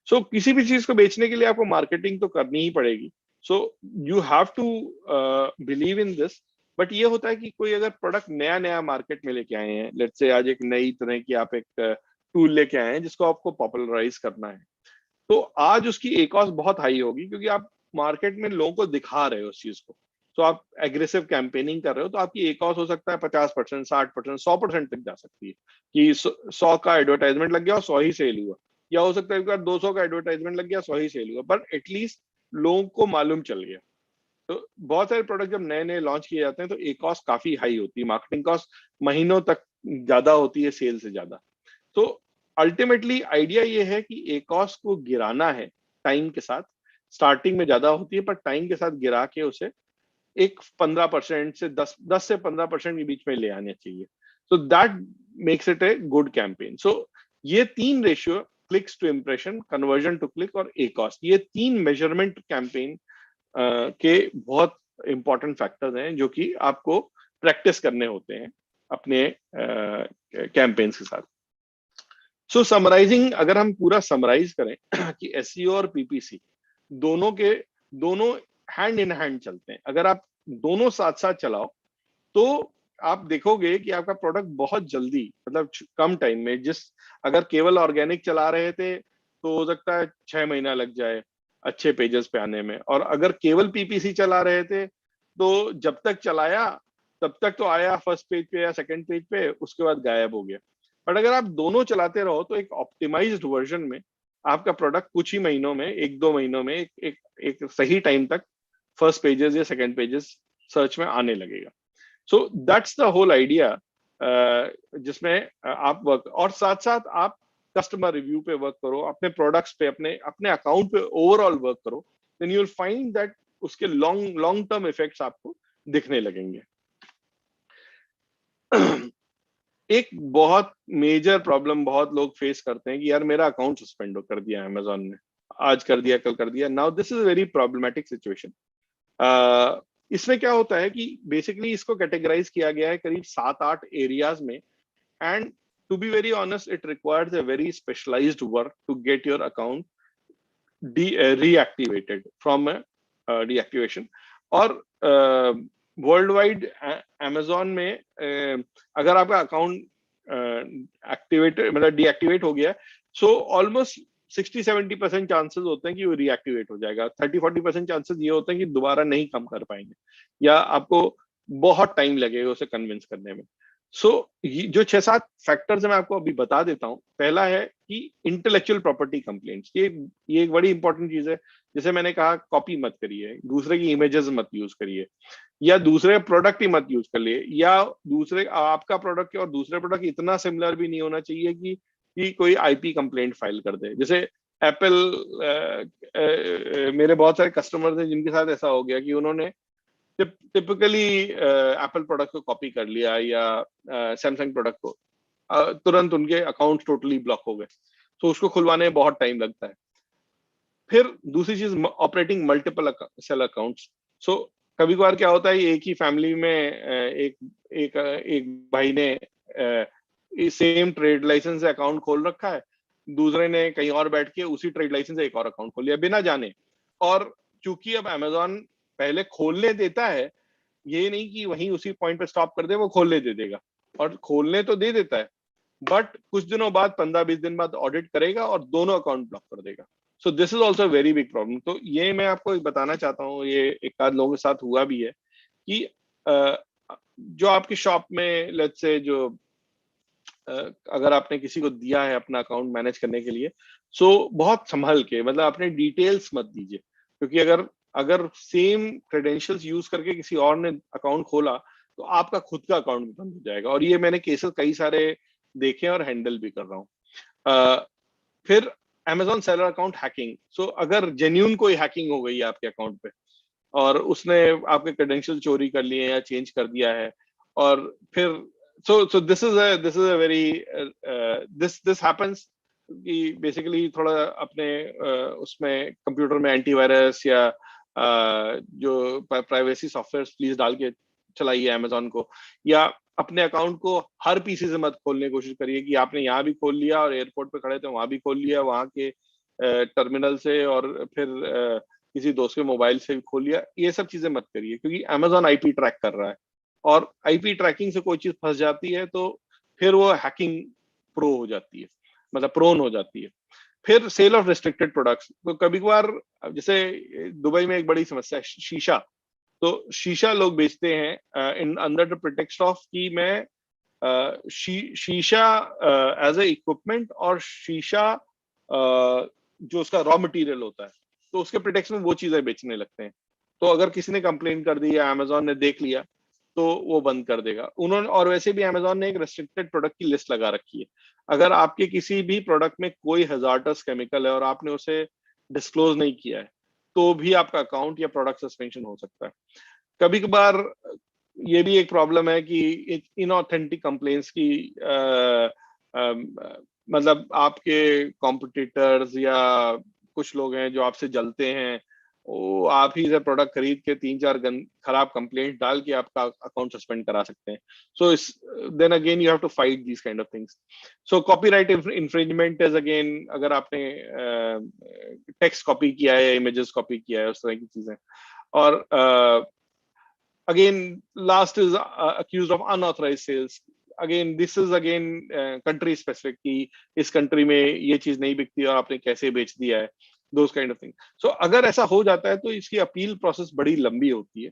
So किसी भी चीज को बेचने के लिए आपको मार्केटिंग तो करनी ही पड़ेगी। So you have to believe in this. But ये होता है कि कोई अगर प्रोडक्ट नया नया मार्केट में लेके आए हैं, लेट्स से आज एक नई तरह की आप एक टूल लेके आए हैं जिसको आपको पॉपुलराइज करना है, तो आज उसकी ACoS बहुत हाई होगी क्योंकि आप मार्केट में लोगों को दिखा रहे हो उस चीज को। तो आप एग्रेसिव कैंपेनिंग कर रहे हो, तो आपकी ACoS हो सकता है 50%, 60%, 100% तक जा सकती है कि 100 का एडवर्टाइजमेंट लग गया और 100 ही सेल हुआ, या हो सकता है एक बार 200 का एडवर्टाइजमेंट लग गया, 100 ही सेल हुआ, पर एटलीस्ट लोगों को मालूम चल गया। तो बहुत सारे प्रोडक्ट जब नए नए लॉन्च किए जाते हैं तो एक कॉस्ट काफी हाई होती है, मार्केटिंग कॉस्ट महीनों तक ज्यादा होती है सेल से ज्यादा। तो अल्टीमेटली आइडिया ये है कि एक कॉस्ट को गिराना है टाइम के साथ। स्टार्टिंग में ज्यादा होती है पर टाइम के साथ गिरा के उसे एक 15% से 10 से 15% के बीच में ले आने चाहिए। So that makes it a good campaign. So ये 3 ratio, clicks to impression, conversion to click और ए कॉस्ट, ये 3 मेजरमेंट कैंपेन के बहुत इंपॉर्टेंट फैक्टर्स हैं जो कि आपको प्रैक्टिस करने होते हैं अपने कैंपेन्स के साथ। सो समराइजिंग, अगर हम पूरा समराइज करें कि एसईओ और पीपीसी दोनों हैंड इन हैंड चलते हैं। अगर आप दोनों साथ साथ चलाओ तो आप देखोगे कि आपका प्रोडक्ट बहुत जल्दी, मतलब कम टाइम में, अगर केवल ऑर्गेनिक चला रहे थे तो हो सकता है 6 महीना लग जाए अच्छे पेजेस पे आने में, और अगर केवल पीपीसी चला रहे थे तो जब तक चलाया तब तक तो आया फर्स्ट पेज पे या सेकंड पेज पे, उसके बाद गायब हो गया। बट अगर आप दोनों चलाते रहो तो एक ऑप्टिमाइज्ड वर्जन में आपका प्रोडक्ट कुछ ही महीनों में, 1-2 महीनों में एक सही टाइम तक फर्स्ट पेजेस या सेकंड पेजेस सर्च में आने लगेगा। So that's the whole idea, जिसमें आप वर्क, और साथ साथ आप कस्टमर रिव्यू पे वर्क करो, अपने प्रोडक्ट्स पे, अपने अकाउंट पे ओवरऑल वर्क करो, then you will find that उसके लॉन्ग टर्म इफेक्ट्स आपको दिखने लगेंगे। एक बहुत मेजर प्रॉब्लम बहुत लोग फेस करते हैं कि यार मेरा अकाउंट सस्पेंड कर दिया अमेजोन ने, आज कर दिया, कल कर दिया। Now this is a very problematic situation. इसमें क्या होता है कि बेसिकली इसको कैटेगराइज किया गया है करीब 7-8 एरियाज में, and to be very honest it requires a very specialised work to get your account reactivated from deactivation। और वर्ल्ड वाइड अमेजोन में अगर आपका अकाउंट एक्टिवेटेड, मतलब डीएक्टिवेट हो गया, सो ऑलमोस्ट 60-70% चांसेस होते हैं कि वो रीएक्टिवेट हो जाएगा। 30-40% चांसेस ये होते हैं कि दोबारा नहीं कम कर पाएंगे या आपको बहुत टाइम लगेगा उसे कन्विंस करने में। सो जो 6-7 फैक्टर्स मैं आपको अभी बता देता हूँ। पहला है कि इंटेलेक्चुअल प्रॉपर्टी कंप्लेंट्स, ये एक बड़ी इंपॉर्टेंट चीज है। जैसे मैंने कहा, कॉपी मत करिए, दूसरे की इमेजेस मत यूज करिए, या दूसरे प्रोडक्ट ही मत यूज कर लिए, या दूसरे आपका प्रोडक्ट और दूसरे प्रोडक्ट इतना सिमिलर भी नहीं होना चाहिए कि कोई आईपी कंप्लेंट फाइल कर दे। जैसे एप्पल, मेरे बहुत सारे कस्टमर्स हैं जिनके साथ ऐसा हो गया कि उन्होंने टिपिकली एप्पल प्रोडक्ट को कॉपी कर लिया या सैमसंग प्रोडक्ट को, तुरंत उनके अकाउंट टोटली ब्लॉक हो गए। तो उसको खुलवाने में बहुत टाइम लगता है। फिर दूसरी चीज, ऑपरेटिंग मल्टीपल सेल अकाउंट्स। सो कभी कभार क्या होता है, एक ही फैमिली में एक भाई ने सेम ट्रेड लाइसेंस से अकाउंट खोल रखा है, दूसरे ने कहीं और बैठ के उसी ट्रेड लाइसेंस से एक और अकाउंट खोल लिया बिना जाने। और चूंकि अब अमेजोन पहले खोलने देता है, ये नहीं कि वहीं उसी पॉइंट पे स्टॉप कर दे, वो खोलने दे देगा, और खोलने तो दे देता है बट कुछ दिनों बाद, 15-20 दिन बाद ऑडिट करेगा और दोनों अकाउंट ब्लॉक कर देगा। So this is also very big problem. तो ये मैं आपको बताना चाहता हूँ, ये एक आध लोगों के साथ हुआ भी है कि जो आपकी शॉप में, लेट्स से, जो अगर आपने किसी को दिया है अपना अकाउंट मैनेज करने के लिए, सो बहुत संभल के, मतलब अपने डिटेल्स मत दीजिए, क्योंकि अगर सेम क्रेडेंशियल्स यूज करके किसी और ने अकाउंट खोला तो आपका खुद का अकाउंट भी बंद हो जाएगा। और ये मैंने केसेस कई सारे देखे और हैंडल भी कर रहा हूँ। फिर Amazon सेलर अकाउंट हैकिंग। सो अगर जेन्यून कोई हैकिंग हो गई है आपके अकाउंट पे और उसने आपके क्रेडेंशियल चोरी कर लिए या चेंज कर दिया है, और फिर so this is a very this happens कि बेसिकली थोड़ा अपने उसमें कंप्यूटर में एंटीवायरस या जो प्राइवेसी सॉफ्टवेयर प्लीज डाल के चलाइए अमेजोन को, या अपने अकाउंट को हर पीसी से मत खोलने की कोशिश करिए कि आपने यहाँ भी खोल लिया और एयरपोर्ट पे खड़े थे वहां भी खोल लिया, वहां के टर्मिनल से, और फिर किसी दोस्त के मोबाइल से भी खोल लिया। ये सब चीजें मत करिए, क्योंकि अमेजोन आईपी ट्रैक कर रहा है, और आईपी ट्रैकिंग से कोई चीज फंस जाती है तो फिर वो हैकिंग प्रो हो जाती है, मतलब प्रोन हो जाती है। फिर सेल ऑफ रिस्ट्रिक्टेड प्रोडक्ट्स। तो कभी कभार, जैसे दुबई में एक बड़ी समस्या है शीशा। तो शीशा लोग बेचते हैं in under the pretext of कि मैं शीशा एज ए इक्विपमेंट और शीशा जो उसका रॉ मटेरियल होता है, तो उसके प्रिटेक्स में वो चीजें बेचने लगते हैं। तो अगर किसी ने कंप्लेन कर दी या अमेजोन ने देख लिया तो वो बंद कर देगा उन्होंने। और वैसे भी अमेजोन ने एक रेस्ट्रिक्टेड प्रोडक्ट की लिस्ट लगा रखी है। अगर आपके किसी भी प्रोडक्ट में कोई हजार्डस केमिकल है और आपने उसे डिस्क्लोज नहीं किया है, तो भी आपका अकाउंट या प्रोडक्ट सस्पेंशन हो सकता है। कभी कभार ये भी एक प्रॉब्लम है कि इनऑथेंटिक कंप्लेंट्स की मतलब आपके कॉम्पिटिटर्स या कुछ लोग हैं जो आपसे जलते हैं, वो आप ही से प्रोडक्ट खरीद के 3-4 खराब कंप्लेंट डाल के आपका अकाउंट सस्पेंड करा सकते हैं। So is then again you have to fight these kind of things. So copyright infringement is again, अगर आपने टेक्स्ट कॉपी किया है, इमेजेस कॉपी किया है, उस तरह की चीजें। और again last is accused of unauthorized sales. Again this is again country specific कि इस कंट्री में ये चीज नहीं बिकती और आपने कैसे बेच दिया है, those kind of thing. So अगर ऐसा हो जाता है तो इसकी अपील प्रोसेस बड़ी लंबी होती है।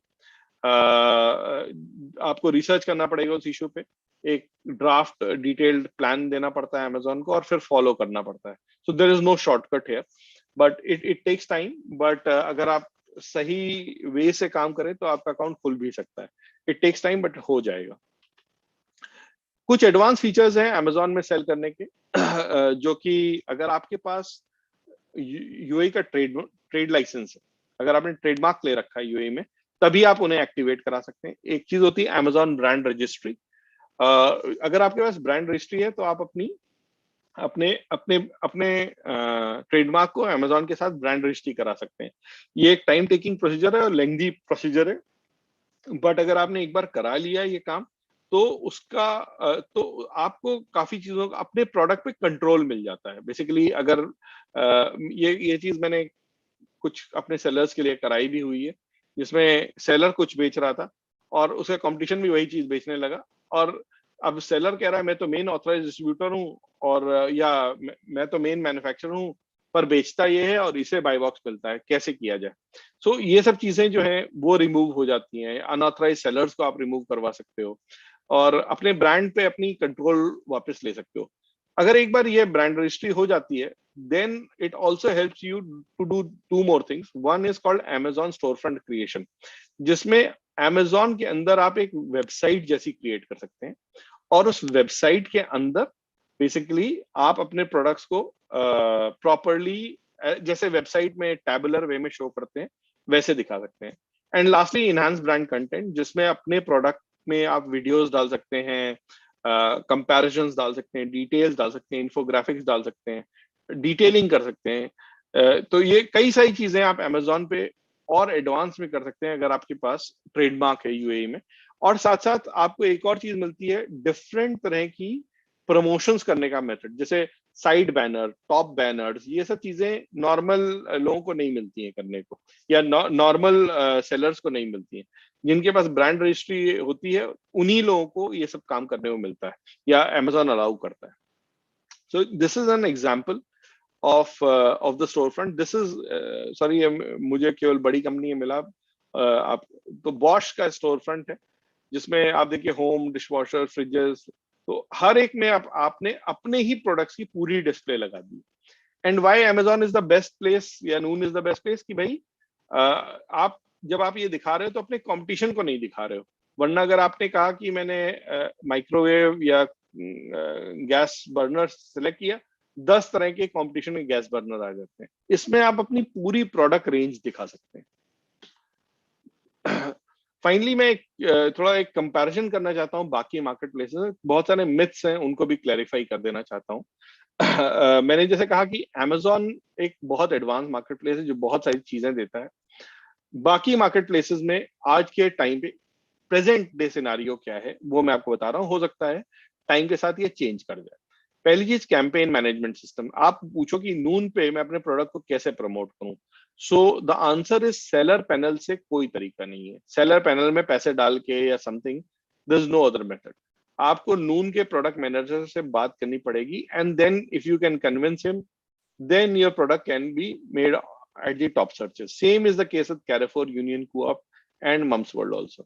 आपको रिसर्च करना पड़ेगा उस इशू पे, एक ड्राफ्ट डिटेल्ड प्लान देना पड़ता है अमेजोन को और फिर फॉलो करना पड़ता है। So there is no shortcut here, but it takes time. But अगर आप सही वे से काम करें तो आपका अकाउंट खुल भी सकता है। इट टेक्स टाइम बट हो जाएगा। कुछ एडवांस फीचर्स हैं अमेजोन में सेल करने के जो कि अगर आपके पास यूएई का ट्रेड लाइसेंस है, अगर आपने ट्रेडमार्क ले रखा है यूएई में, तभी आप उन्हें एक्टिवेट करा सकते हैं। एक चीज होती है अमेजोन ब्रांड रजिस्ट्री। अगर आपके पास ब्रांड रजिस्ट्री है तो आप अपने ट्रेडमार्क को अमेजोन के साथ ब्रांड रजिस्ट्री करा सकते हैं। ये एक टाइम टेकिंग प्रोसीजर है और लेंथी प्रोसीजर है, बट अगर आपने एक बार करा लिया ये काम तो उसका तो आपको काफी चीजों का अपने प्रोडक्ट पे कंट्रोल मिल जाता है। बेसिकली अगर ये चीज मैंने कुछ अपने सेलर्स के लिए कराई भी हुई है, जिसमें सेलर कुछ बेच रहा था और उसका कंपटीशन भी वही चीज बेचने लगा, और अब सेलर कह रहा है मैं तो मेन ऑथराइज डिस्ट्रीब्यूटर हूँ और या मैं तो मेन मैन्युफैक्चरर हूँ, पर बेचता ये है और इसे बाय बॉक्स मिलता है, कैसे किया जाए। सो ये सब चीजें जो है वो रिमूव हो जाती हैं। अनऑथराइज सेलर्स को आप रिमूव करवा सकते हो और अपने ब्रांड पे अपनी कंट्रोल वापस ले सकते हो। अगर एक बार ये ब्रांड रजिस्ट्री हो जाती है, then it also helps you to do two more things. One is called Amazon Storefront Creation, जिसमें Amazon के अंदर आप एक वेबसाइट जैसी क्रिएट कर सकते हैं और उस वेबसाइट के अंदर बेसिकली आप अपने प्रोडक्ट्स को प्रॉपरली जैसे वेबसाइट में टैबुलर वे में शो करते हैं वैसे दिखा सकते हैं। And lastly enhance brand content, जिसमें अपने प्रोडक्ट में आप वीडियोस डाल सकते हैं, कंपैरिजंस डाल सकते हैं, डिटेल्स डाल सकते हैं, इन्फोग्राफिक्स डाल सकते हैं, डिटेलिंग कर सकते हैं। तो ये कई सारी चीजें आप अमेजोन पे और एडवांस में कर सकते हैं अगर आपके पास ट्रेडमार्क है यूएई में। और साथ साथ आपको एक और चीज मिलती है, डिफरेंट तरह की प्रमोशंस करने का मेथड, जैसे साइड बैनर, टॉप बैनर्स, ये सब चीजें नॉर्मल लोगों को नहीं मिलती हैं करने को, या नॉर्मल सेलर्स को नहीं मिलती हैं। जिनके पास ब्रांड रजिस्ट्री होती है उन्हीं लोगों को ये सब काम करने को मिलता है या अमेजोन अलाउ करता है। So this is an example of the storefront. This is sorry, मुझे केवल बड़ी कंपनी में मिला। आप तो बॉश का स्टोर फ्रंट है जिसमें आप देखिए होम, डिशवॉशर, फ्रिजेस, तो हर एक में आपने अपने ही प्रोडक्ट्स की पूरी डिस्प्ले लगा दी। And why Amazon is the best place या Noon is the best place कि भाई आप जब आप ये दिखा रहे हो तो अपने कंपटीशन को नहीं दिखा रहे हो। वरना अगर आपने कहा कि मैंने माइक्रोवेव या गैस बर्नर सेलेक्ट किया, 10 तरह के कंपटीशन में गैस बर्नर आ जाते हैं। इसमें आप अपनी पूरी प्रोडक्ट रेंज दिखा सकते हैं। फाइनली मैं थोड़ा एक कंपैरिजन करना चाहता हूं बाकी मार्केट प्लेसेस। बहुत सारे मिथ्स हैं, उनको भी क्लैरिफाई कर देना चाहता हूं। मैंने जैसे कहा कि अमेजोन एक बहुत एडवांस मार्केट प्लेस है जो बहुत सारी चीजें देता है। बाकी मार्केट प्लेसेस में आज के टाइम पे प्रेजेंट डे सिनारियो क्या है वो मैं आपको बता रहा हूँ। हो सकता है टाइम के साथ ये चेंज कर जाए। पहली चीज, कैंपेन मैनेजमेंट सिस्टम। आप पूछो कि नून पे मैं अपने प्रोडक्ट को कैसे प्रमोट करूं, so the answer is seller panel से कोई तरीका नहीं है। सेलर पैनल में पैसे डाल के या something, there is no other method. आपको नून के प्रोडक्ट मैनेजर से बात करनी पड़ेगी, and then if you can convince him, then your product can be made at the top searches. Same is the case with Carrefour, Union Co-op and Mums World also.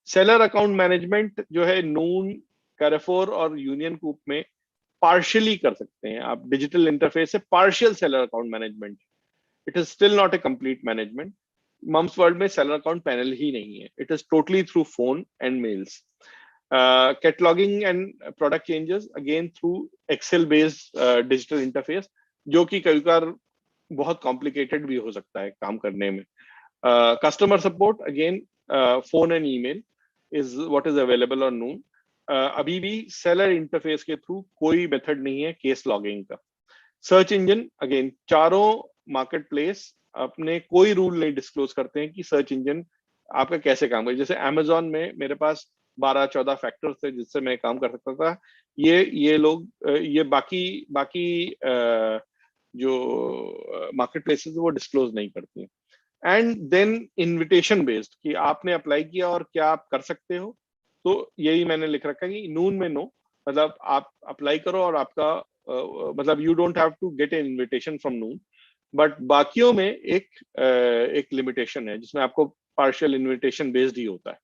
Seller account management जो है Noon, Carrefour और Union Coop में partially कर सकते हैं आप digital interface से partial seller account management. It is still not a complete management. Mumzworld में सेलर अकाउंट पैनल ही नहीं है. It is totally through phone and mails. Cataloguing and product changes again through Excel based digital interface, जो कि कई बार बहुत complicated भी हो सकता है काम करने में. Customer support again phone and email is what is available on Noon. अभी भी सेलर इंटरफेस के थ्रू कोई मेथड नहीं है केस लॉगिंग का. सर्च इंजन अगेन चारों मार्केट प्लेस अपने कोई रूल नहीं डिस्क्लोज करते हैं कि सर्च इंजन आपका कैसे काम करे. जैसे अमेजोन में मेरे पास 12-14 फैक्टर्स थे जिससे मैं काम कर सकता था. ये लोग ये बाकी जो मार्केट प्लेसेस वो डिस्क्लोज नहीं करती हैं. एंड देन इनविटेशन बेस्ड कि आपने अप्लाई किया और क्या आप कर सकते हो. तो यही मैंने लिख रखा है कि नून में नो, मतलब आप अप्लाई करो और आपका मतलब you don't have to get an invitation from Noon. But बाकियों में एक लिमिटेशन है जिसमें आपको पार्शियल इनविटेशन बेस्ड ही होता है,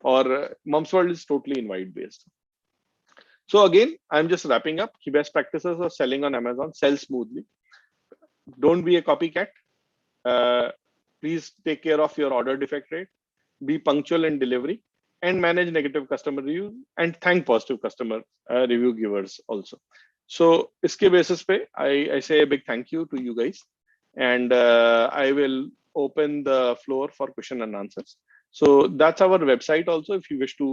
और Mumzworld is totally invite based. So again, I'm just wrapping up. Key best practices of selling on Amazon: sell smoothly. Don't be a copycat. Please take care of your order defect rate. Be punctual in delivery, and manage negative customer reviews. And thank positive customer review givers also. So, iske basis pe, I say a big thank you to you guys, and I will open the floor for question and answers. So that's our website also. If you wish to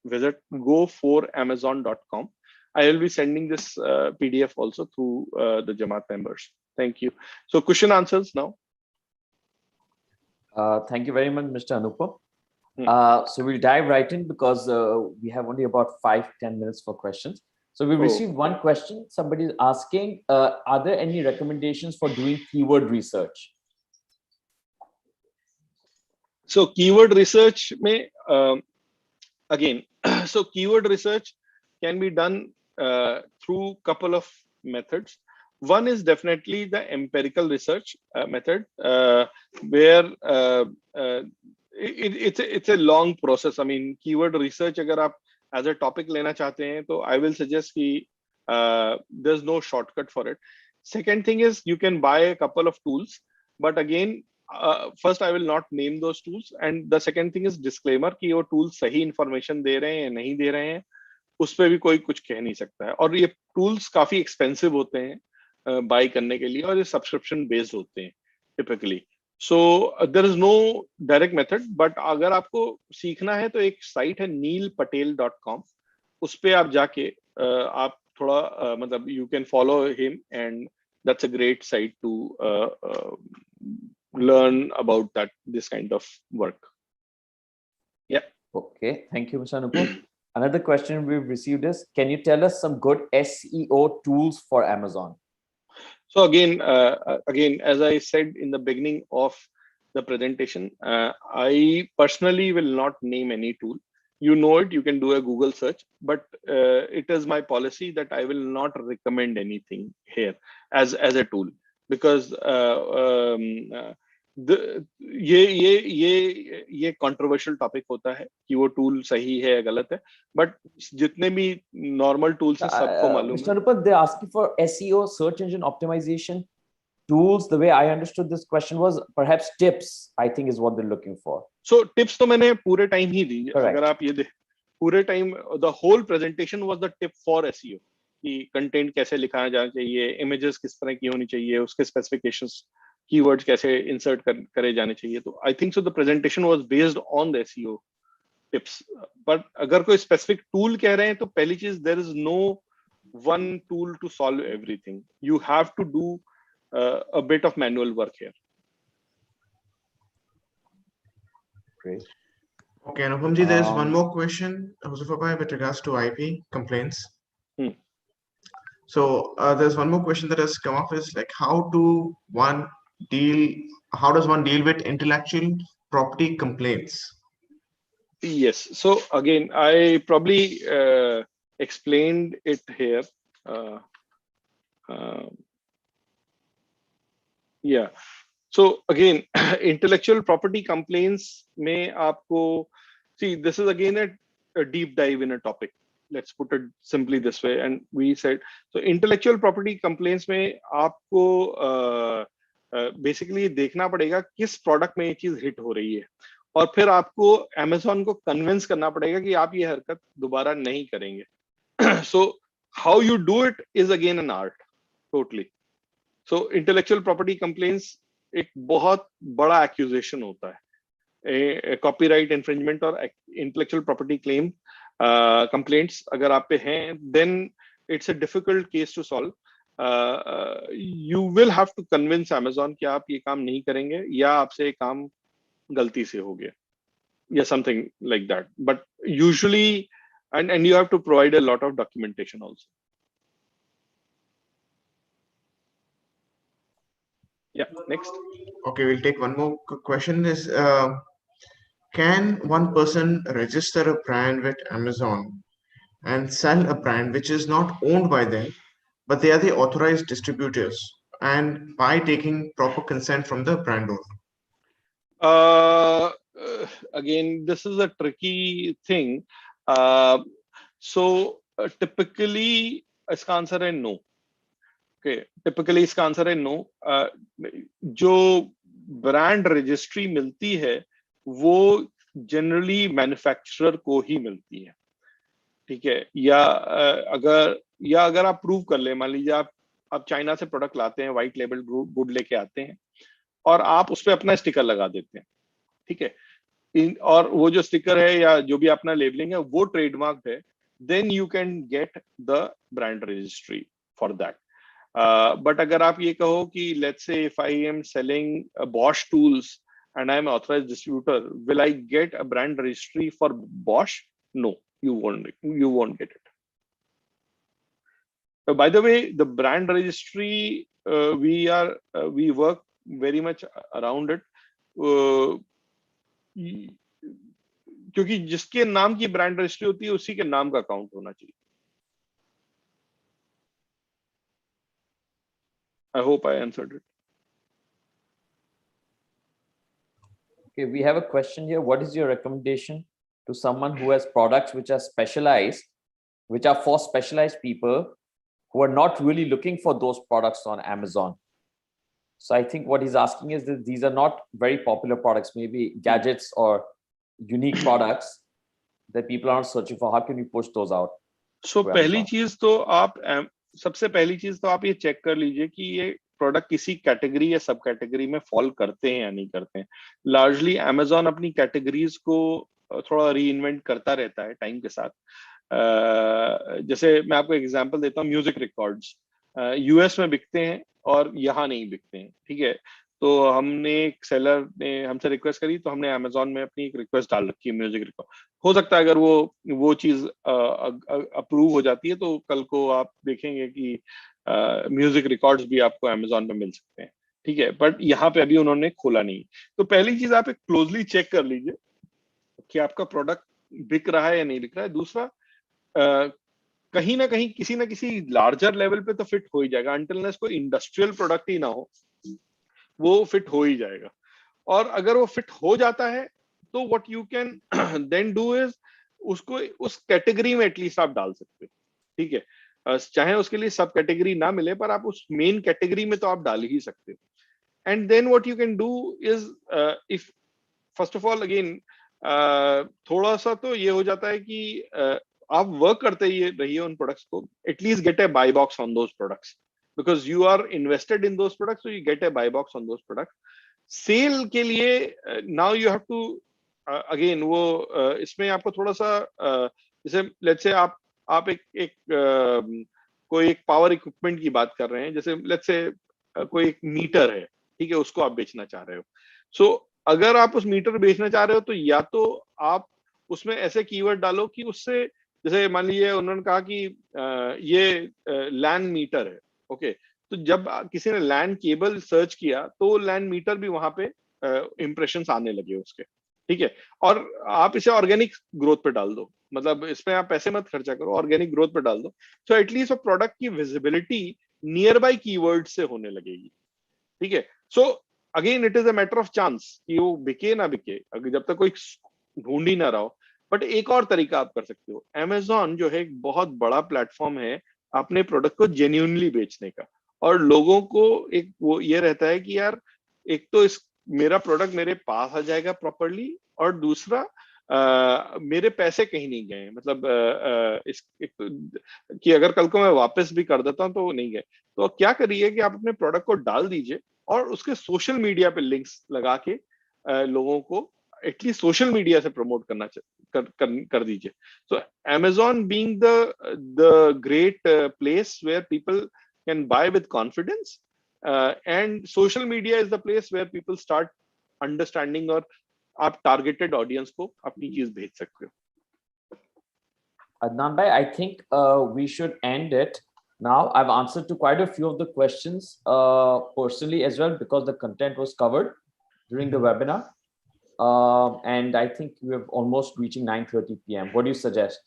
visit go4amazon.com. I will be sending this PDF also through the Jamaat members. Thank you. So question answers now. Thank you very much, Mr. Anupam. So we'll dive right in because we have only about 5-10 minutes for questions. So we received one question. Somebody is asking, are there any recommendations for doing keyword research? So keyword research may again, so keyword research can be done through couple of methods. One is definitely the empirical research method, where it's a long process. I mean, keyword research अगर आप as a topic लेना चाहते हैं तो I will suggest कि there's no shortcut for it. Second thing is you can buy a couple of tools, but again, first I will not name those tools, and the second thing is disclaimer कि वो tools सही information दे रहे हैं या नहीं दे रहे हैं, उस पे भी कोई कुछ कह नहीं सकता है. और ये tools काफी expensive होते हैं buy करने के लिए, और ये subscription based होते हैं typically. So there is no direct method, but अगर आपको सीखना है तो एक site है neelpatel.com. उस पे आप जाके आप थोड़ा मतलब you can follow him, and that's a great site to learn about this kind of work. Yeah. Okay, thank you, Mr. Anupam. Another question we've received is, can you tell us some good SEO tools for Amazon? So again, as I said in the beginning of the presentation, I personally will not name any tool. You know it, you can do a Google search, but it is my policy that I will not recommend anything here as a tool, because ये controversial topic होता है कि वो tool सही है या गलत है, बट जितने भी नॉर्मल टूल्स हैं सबको मालूम है. Mr. Anupam, they're asking for SEO, search engine optimization tools. The way I understood this question was perhaps tips, I think is what they're looking for. So tips तो मैंने पूरे time ही दी. Correct. अगर आप ये देख पूरे time, the whole presentation was the tip for SEO कि content कैसे लिखाया जाना चाहिए, इमेजेस किस तरह की होनी चाहिए, उसके स्पेसिफिकेशंस, कीवर्ड्स कैसे इंसर्ट करे जाने चाहिए. तो I think so the presentation was based on the SEO tips. But अगर कोई स्पेसिफिक टूल कह रहे हैं तो पहली चीज, there is no one tool to solve everything. You have to do a bit of manual work here. Great. Okay, Anupam ji, there's one more question, Huzaifar bhai, with regards to IP complaints. So there's one more question that has come up, is like, how does one deal with intellectual property complaints? Yes. So again, I probably explained it here. Yeah. So again, intellectual property complaints में आपको, see, this is again a deep dive in a topic. let's put it simply this way, and we said so intellectual property complaints में आपको basically देखना पड़ेगा किस product में ये चीज हिट हो रही है, और फिर आपको Amazon को कन्विंस करना पड़ेगा कि आप ये हरकत दोबारा नहीं करेंगे. So how you do it is again an art, totally. So intellectual property complaints एक बहुत बड़ा accusation होता है. कॉपीराइट इन्फ्रिंजमेंट और इंटेलेक्चुअल प्रॉपर्टी क्लेम कंप्लेंट्स अगर आप पे हैं, then it's a difficult case to solve. You will have to convince Amazon कि आप ये काम नहीं करेंगे या आपसे ये काम गलती से हो गया या something like that. But usually and you have to provide a lot of documentation also. Yeah, next. Okay, we'll take one more question. Is can one person register a brand with Amazon and sell a brand which is not owned by them, but they are the authorized distributors, and by taking proper consent from the brand owner? Again, this is a tricky thing. Typically, इसका answer है no. Okay, typically इसका answer है no. जो brand registry मिलती है वो generally manufacturer को ही मिलती है, ठीक है. या अगर आप प्रूव कर ले, मान लीजिए आप चाइना से प्रोडक्ट लाते हैं, व्हाइट लेबल गुड लेके आते हैं और आप उस पर अपना स्टिकर लगा देते हैं, ठीक है, और वो जो स्टिकर है या जो भी अपना लेबलिंग है वो ट्रेडमार्क है, then you can get the brand registry for that. But अगर आप ये कहो कि let's say if I am selling Bosch tools and I am an authorized distributor, will I get a brand registry for Bosch? No, you won't get it. By the way, the brand registry, we work very much around it. क्योंकि जिसके नाम की brand registry होती है उसी के नाम का अकाउंट होना चाहिए. I hope I answered it. Okay, we have a question here. What is your recommendation to someone who has products which are specialized, which are for specialized people who are not really looking for those products on Amazon? So I think what he's asking is that these are not very popular products, maybe gadgets or unique products that people are not searching for. How can we push those out? So पहली चीज तो सबसे पहली चीज तो आप ये check कर लीजिए कि ये प्रोडक्ट किसी कैटेगरी या सब कैटेगरी में फॉल करते हैं या नहीं करते हैं. लार्जली Amazon अपनी कैटेगरीज को थोड़ा रीइन्वेंट करता रहता है टाइम के साथ. जैसे मैं आपको एग्जांपल देता हूँ, म्यूजिक रिकॉर्ड्स यूएस में बिकते हैं और यहाँ नहीं बिकते हैं, ठीक है. तो हमने एक सेलर ने हमसे रिक्वेस्ट करी तो हमने Amazon में अपनी एक रिक्वेस्ट डाल रखी है म्यूजिक रिकॉर्ड. हो सकता है अगर वो चीज अप्रूव हो जाती है तो कल को आप देखेंगे कि म्यूजिक रिकॉर्ड्स भी आपको Amazon पे मिल सकते हैं, ठीक है. बट यहाँ पे अभी उन्होंने खोला नहीं. तो पहली चीज आप एक क्लोजली चेक कर लीजिए कि आपका प्रोडक्ट बिक रहा है या नहीं बिक रहा है. दूसरा, कहीं ना कहीं किसी ना किसी लार्जर लेवल पे तो फिट हो ही जाएगा. अनटिल अनलेस कोई इंडस्ट्रियल प्रोडक्ट ही ना हो वो फिट हो ही जाएगा. और अगर वो फिट हो जाता है तो what you can then do is उसको उस कैटेगरी में एटलीस्ट आप डाल सकते हो, ठीक है. चाहे उसके लिए सब कैटेगरी ना मिले पर आप उस मेन कैटेगरी में तो आप डाल ही सकते हो. And then what you can do is if first of all again थोड़ा सा तो ये हो जाता है कि आप वर्क करते ही रहिए उन प्रोडक्ट्स को. At least get a buy box on those products because you are invested in those products, so you get a buy box on those products. Sale के लिए now you have to again वो इसमें आपको थोड़ा सा जैसे let's say आप एक कोई एक पावर इक्विपमेंट की बात कर रहे हैं, जैसे लेट्स से कोई एक मीटर है, ठीक है, उसको आप बेचना चाह रहे हो. सो अगर आप उस मीटर बेचना चाह रहे हो तो या तो आप उसमें ऐसे कीवर्ड डालो कि उससे, जैसे मान लीजिए उन्होंने कहा कि ये लैंड मीटर है, ओके, तो जब किसी ने लैंड केबल सर्च किया तो लैंड मीटर भी वहां पे इंप्रेशंस आने लगे उसके, ठीक है. और आप इसे ऑर्गेनिक ग्रोथ पे डाल दो, मतलब इसमें आप पैसे मत खर्चा करो, ऑर्गेनिक ग्रोथ पे डाल दो. सो एटलीस्ट वो प्रोडक्ट की विजिबिलिटी नियर बाय कीवर्ड से होने लगेगी, ठीक है. So again it is a matter of chance कि वो बिके ना बिके, अगर जब तक कोई ढूंढ ही ना रहा हो. बट एक और तरीका आप कर सकते हो, Amazon जो है एक बहुत बड़ा प्लेटफॉर्म है अपने प्रोडक्ट को जेन्युइनली बेचने का, और लोगों को एक वो ये रहता है कि यार एक तो इस मेरा प्रोडक्ट मेरे पास आ जाएगा प्रॉपरली, और दूसरा मेरे पैसे कहीं नहीं गए, मतलब इस एक तो, कि अगर कल को मैं वापस भी कर देता हूँ तो वो नहीं गए। तो क्या करिए कि आप अपने प्रोडक्ट को डाल दीजिए और उसके सोशल मीडिया पे लिंक्स लगा के लोगों को एटलीस्ट सोशल मीडिया से प्रमोट कर दीजिए। सो Amazon being the great place where people can buy with confidence, and social media is the place where people start understanding, और आप टारगेटेड ऑडियंस को अपनी चीज भेज सकते हो। Adnan bhai, I think we should end it now. I've answered to quite a few of the questions personally as well, because the content was covered during the webinar. And I think we're almost reaching 9:30 p.m. What do you suggest?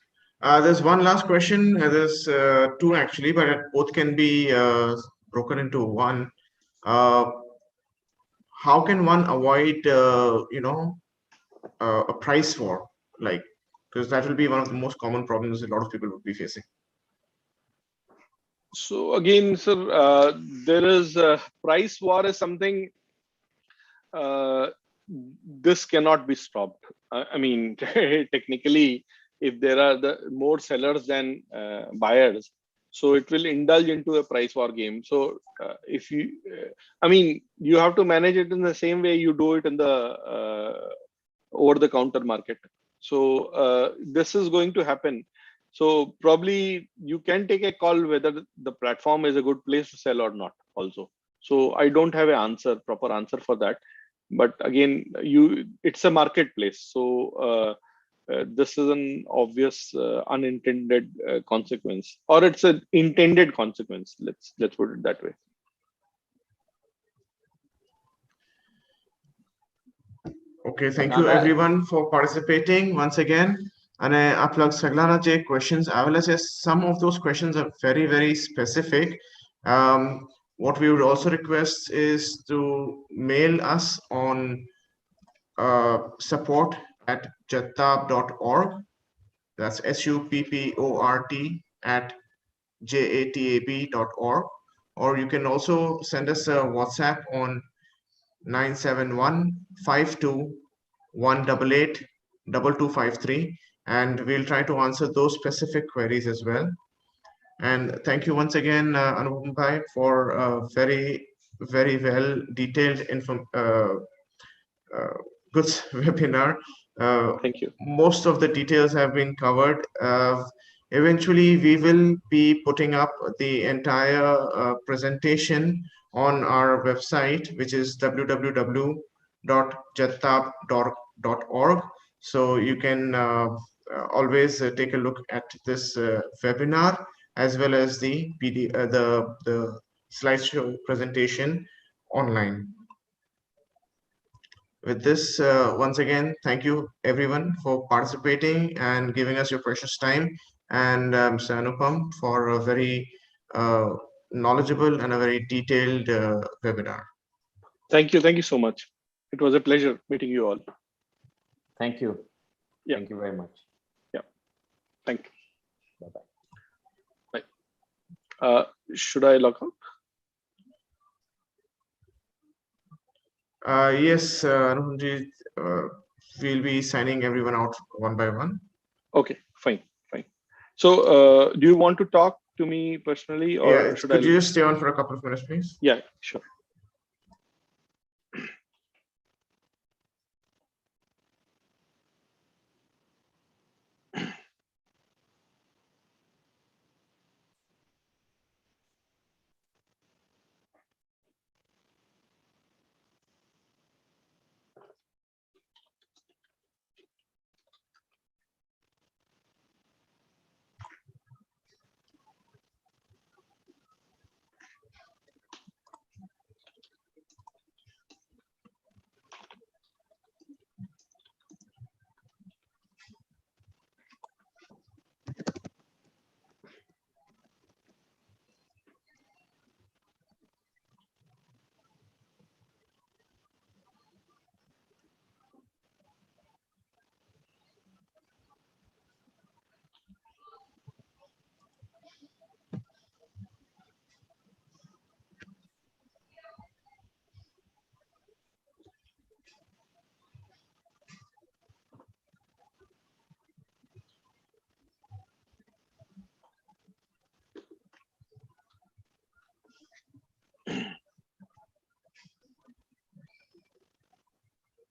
There's one last question. There's two actually, but both can be broken into one. How can one avoid, a price war? Like, because that will be one of the most common problems a lot of people would be facing. So again, sir, there is price war is something this cannot be stopped. I mean, technically, if there are the more sellers than buyers, so it will indulge into a price war game. So if you, I mean, you have to manage it in the same way you do it in the over-the-counter market. So this is going to happen. So probably you can take a call whether the platform is a good place to sell or not also. So I don't have an answer, proper answer for that. But again, it's a marketplace. So this is an obvious unintended consequence, or it's an intended consequence. Let's put it that way. Okay, thank you everyone for participating once again. અને આપ log સગલાના જે questions આવેલા છે, some of those questions are very, very specific. What we would also request is to mail us on support@jatab.org. That's SUPPORT @JATAB.org. Or you can also send us a WhatsApp on 97152188253, and we'll try to answer those specific queries as well. And thank you once again, Anupam bhai, for a very, very well detailed good webinar. Thank you. Most of the details have been covered. Eventually, we will be putting up the entire presentation on our website, which is www.jatab.org. So you can always take a look at this webinar, as well as the the slideshow presentation online. With this, once again, thank you everyone for participating and giving us your precious time, and Mr. Anupam for a very knowledgeable and a very detailed webinar. Thank you so much. It was a pleasure meeting you all. Thank you. Yeah. Thank you very much. Yeah. Thank you. Bye-bye. Bye. Should I log out? Yes, Anupamji, we'll be signing everyone out one by one. Okay, fine. So, do you want to talk to me personally, or Yeah, should could you just stay on for a couple of minutes, please? Yeah, sure.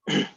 Okay.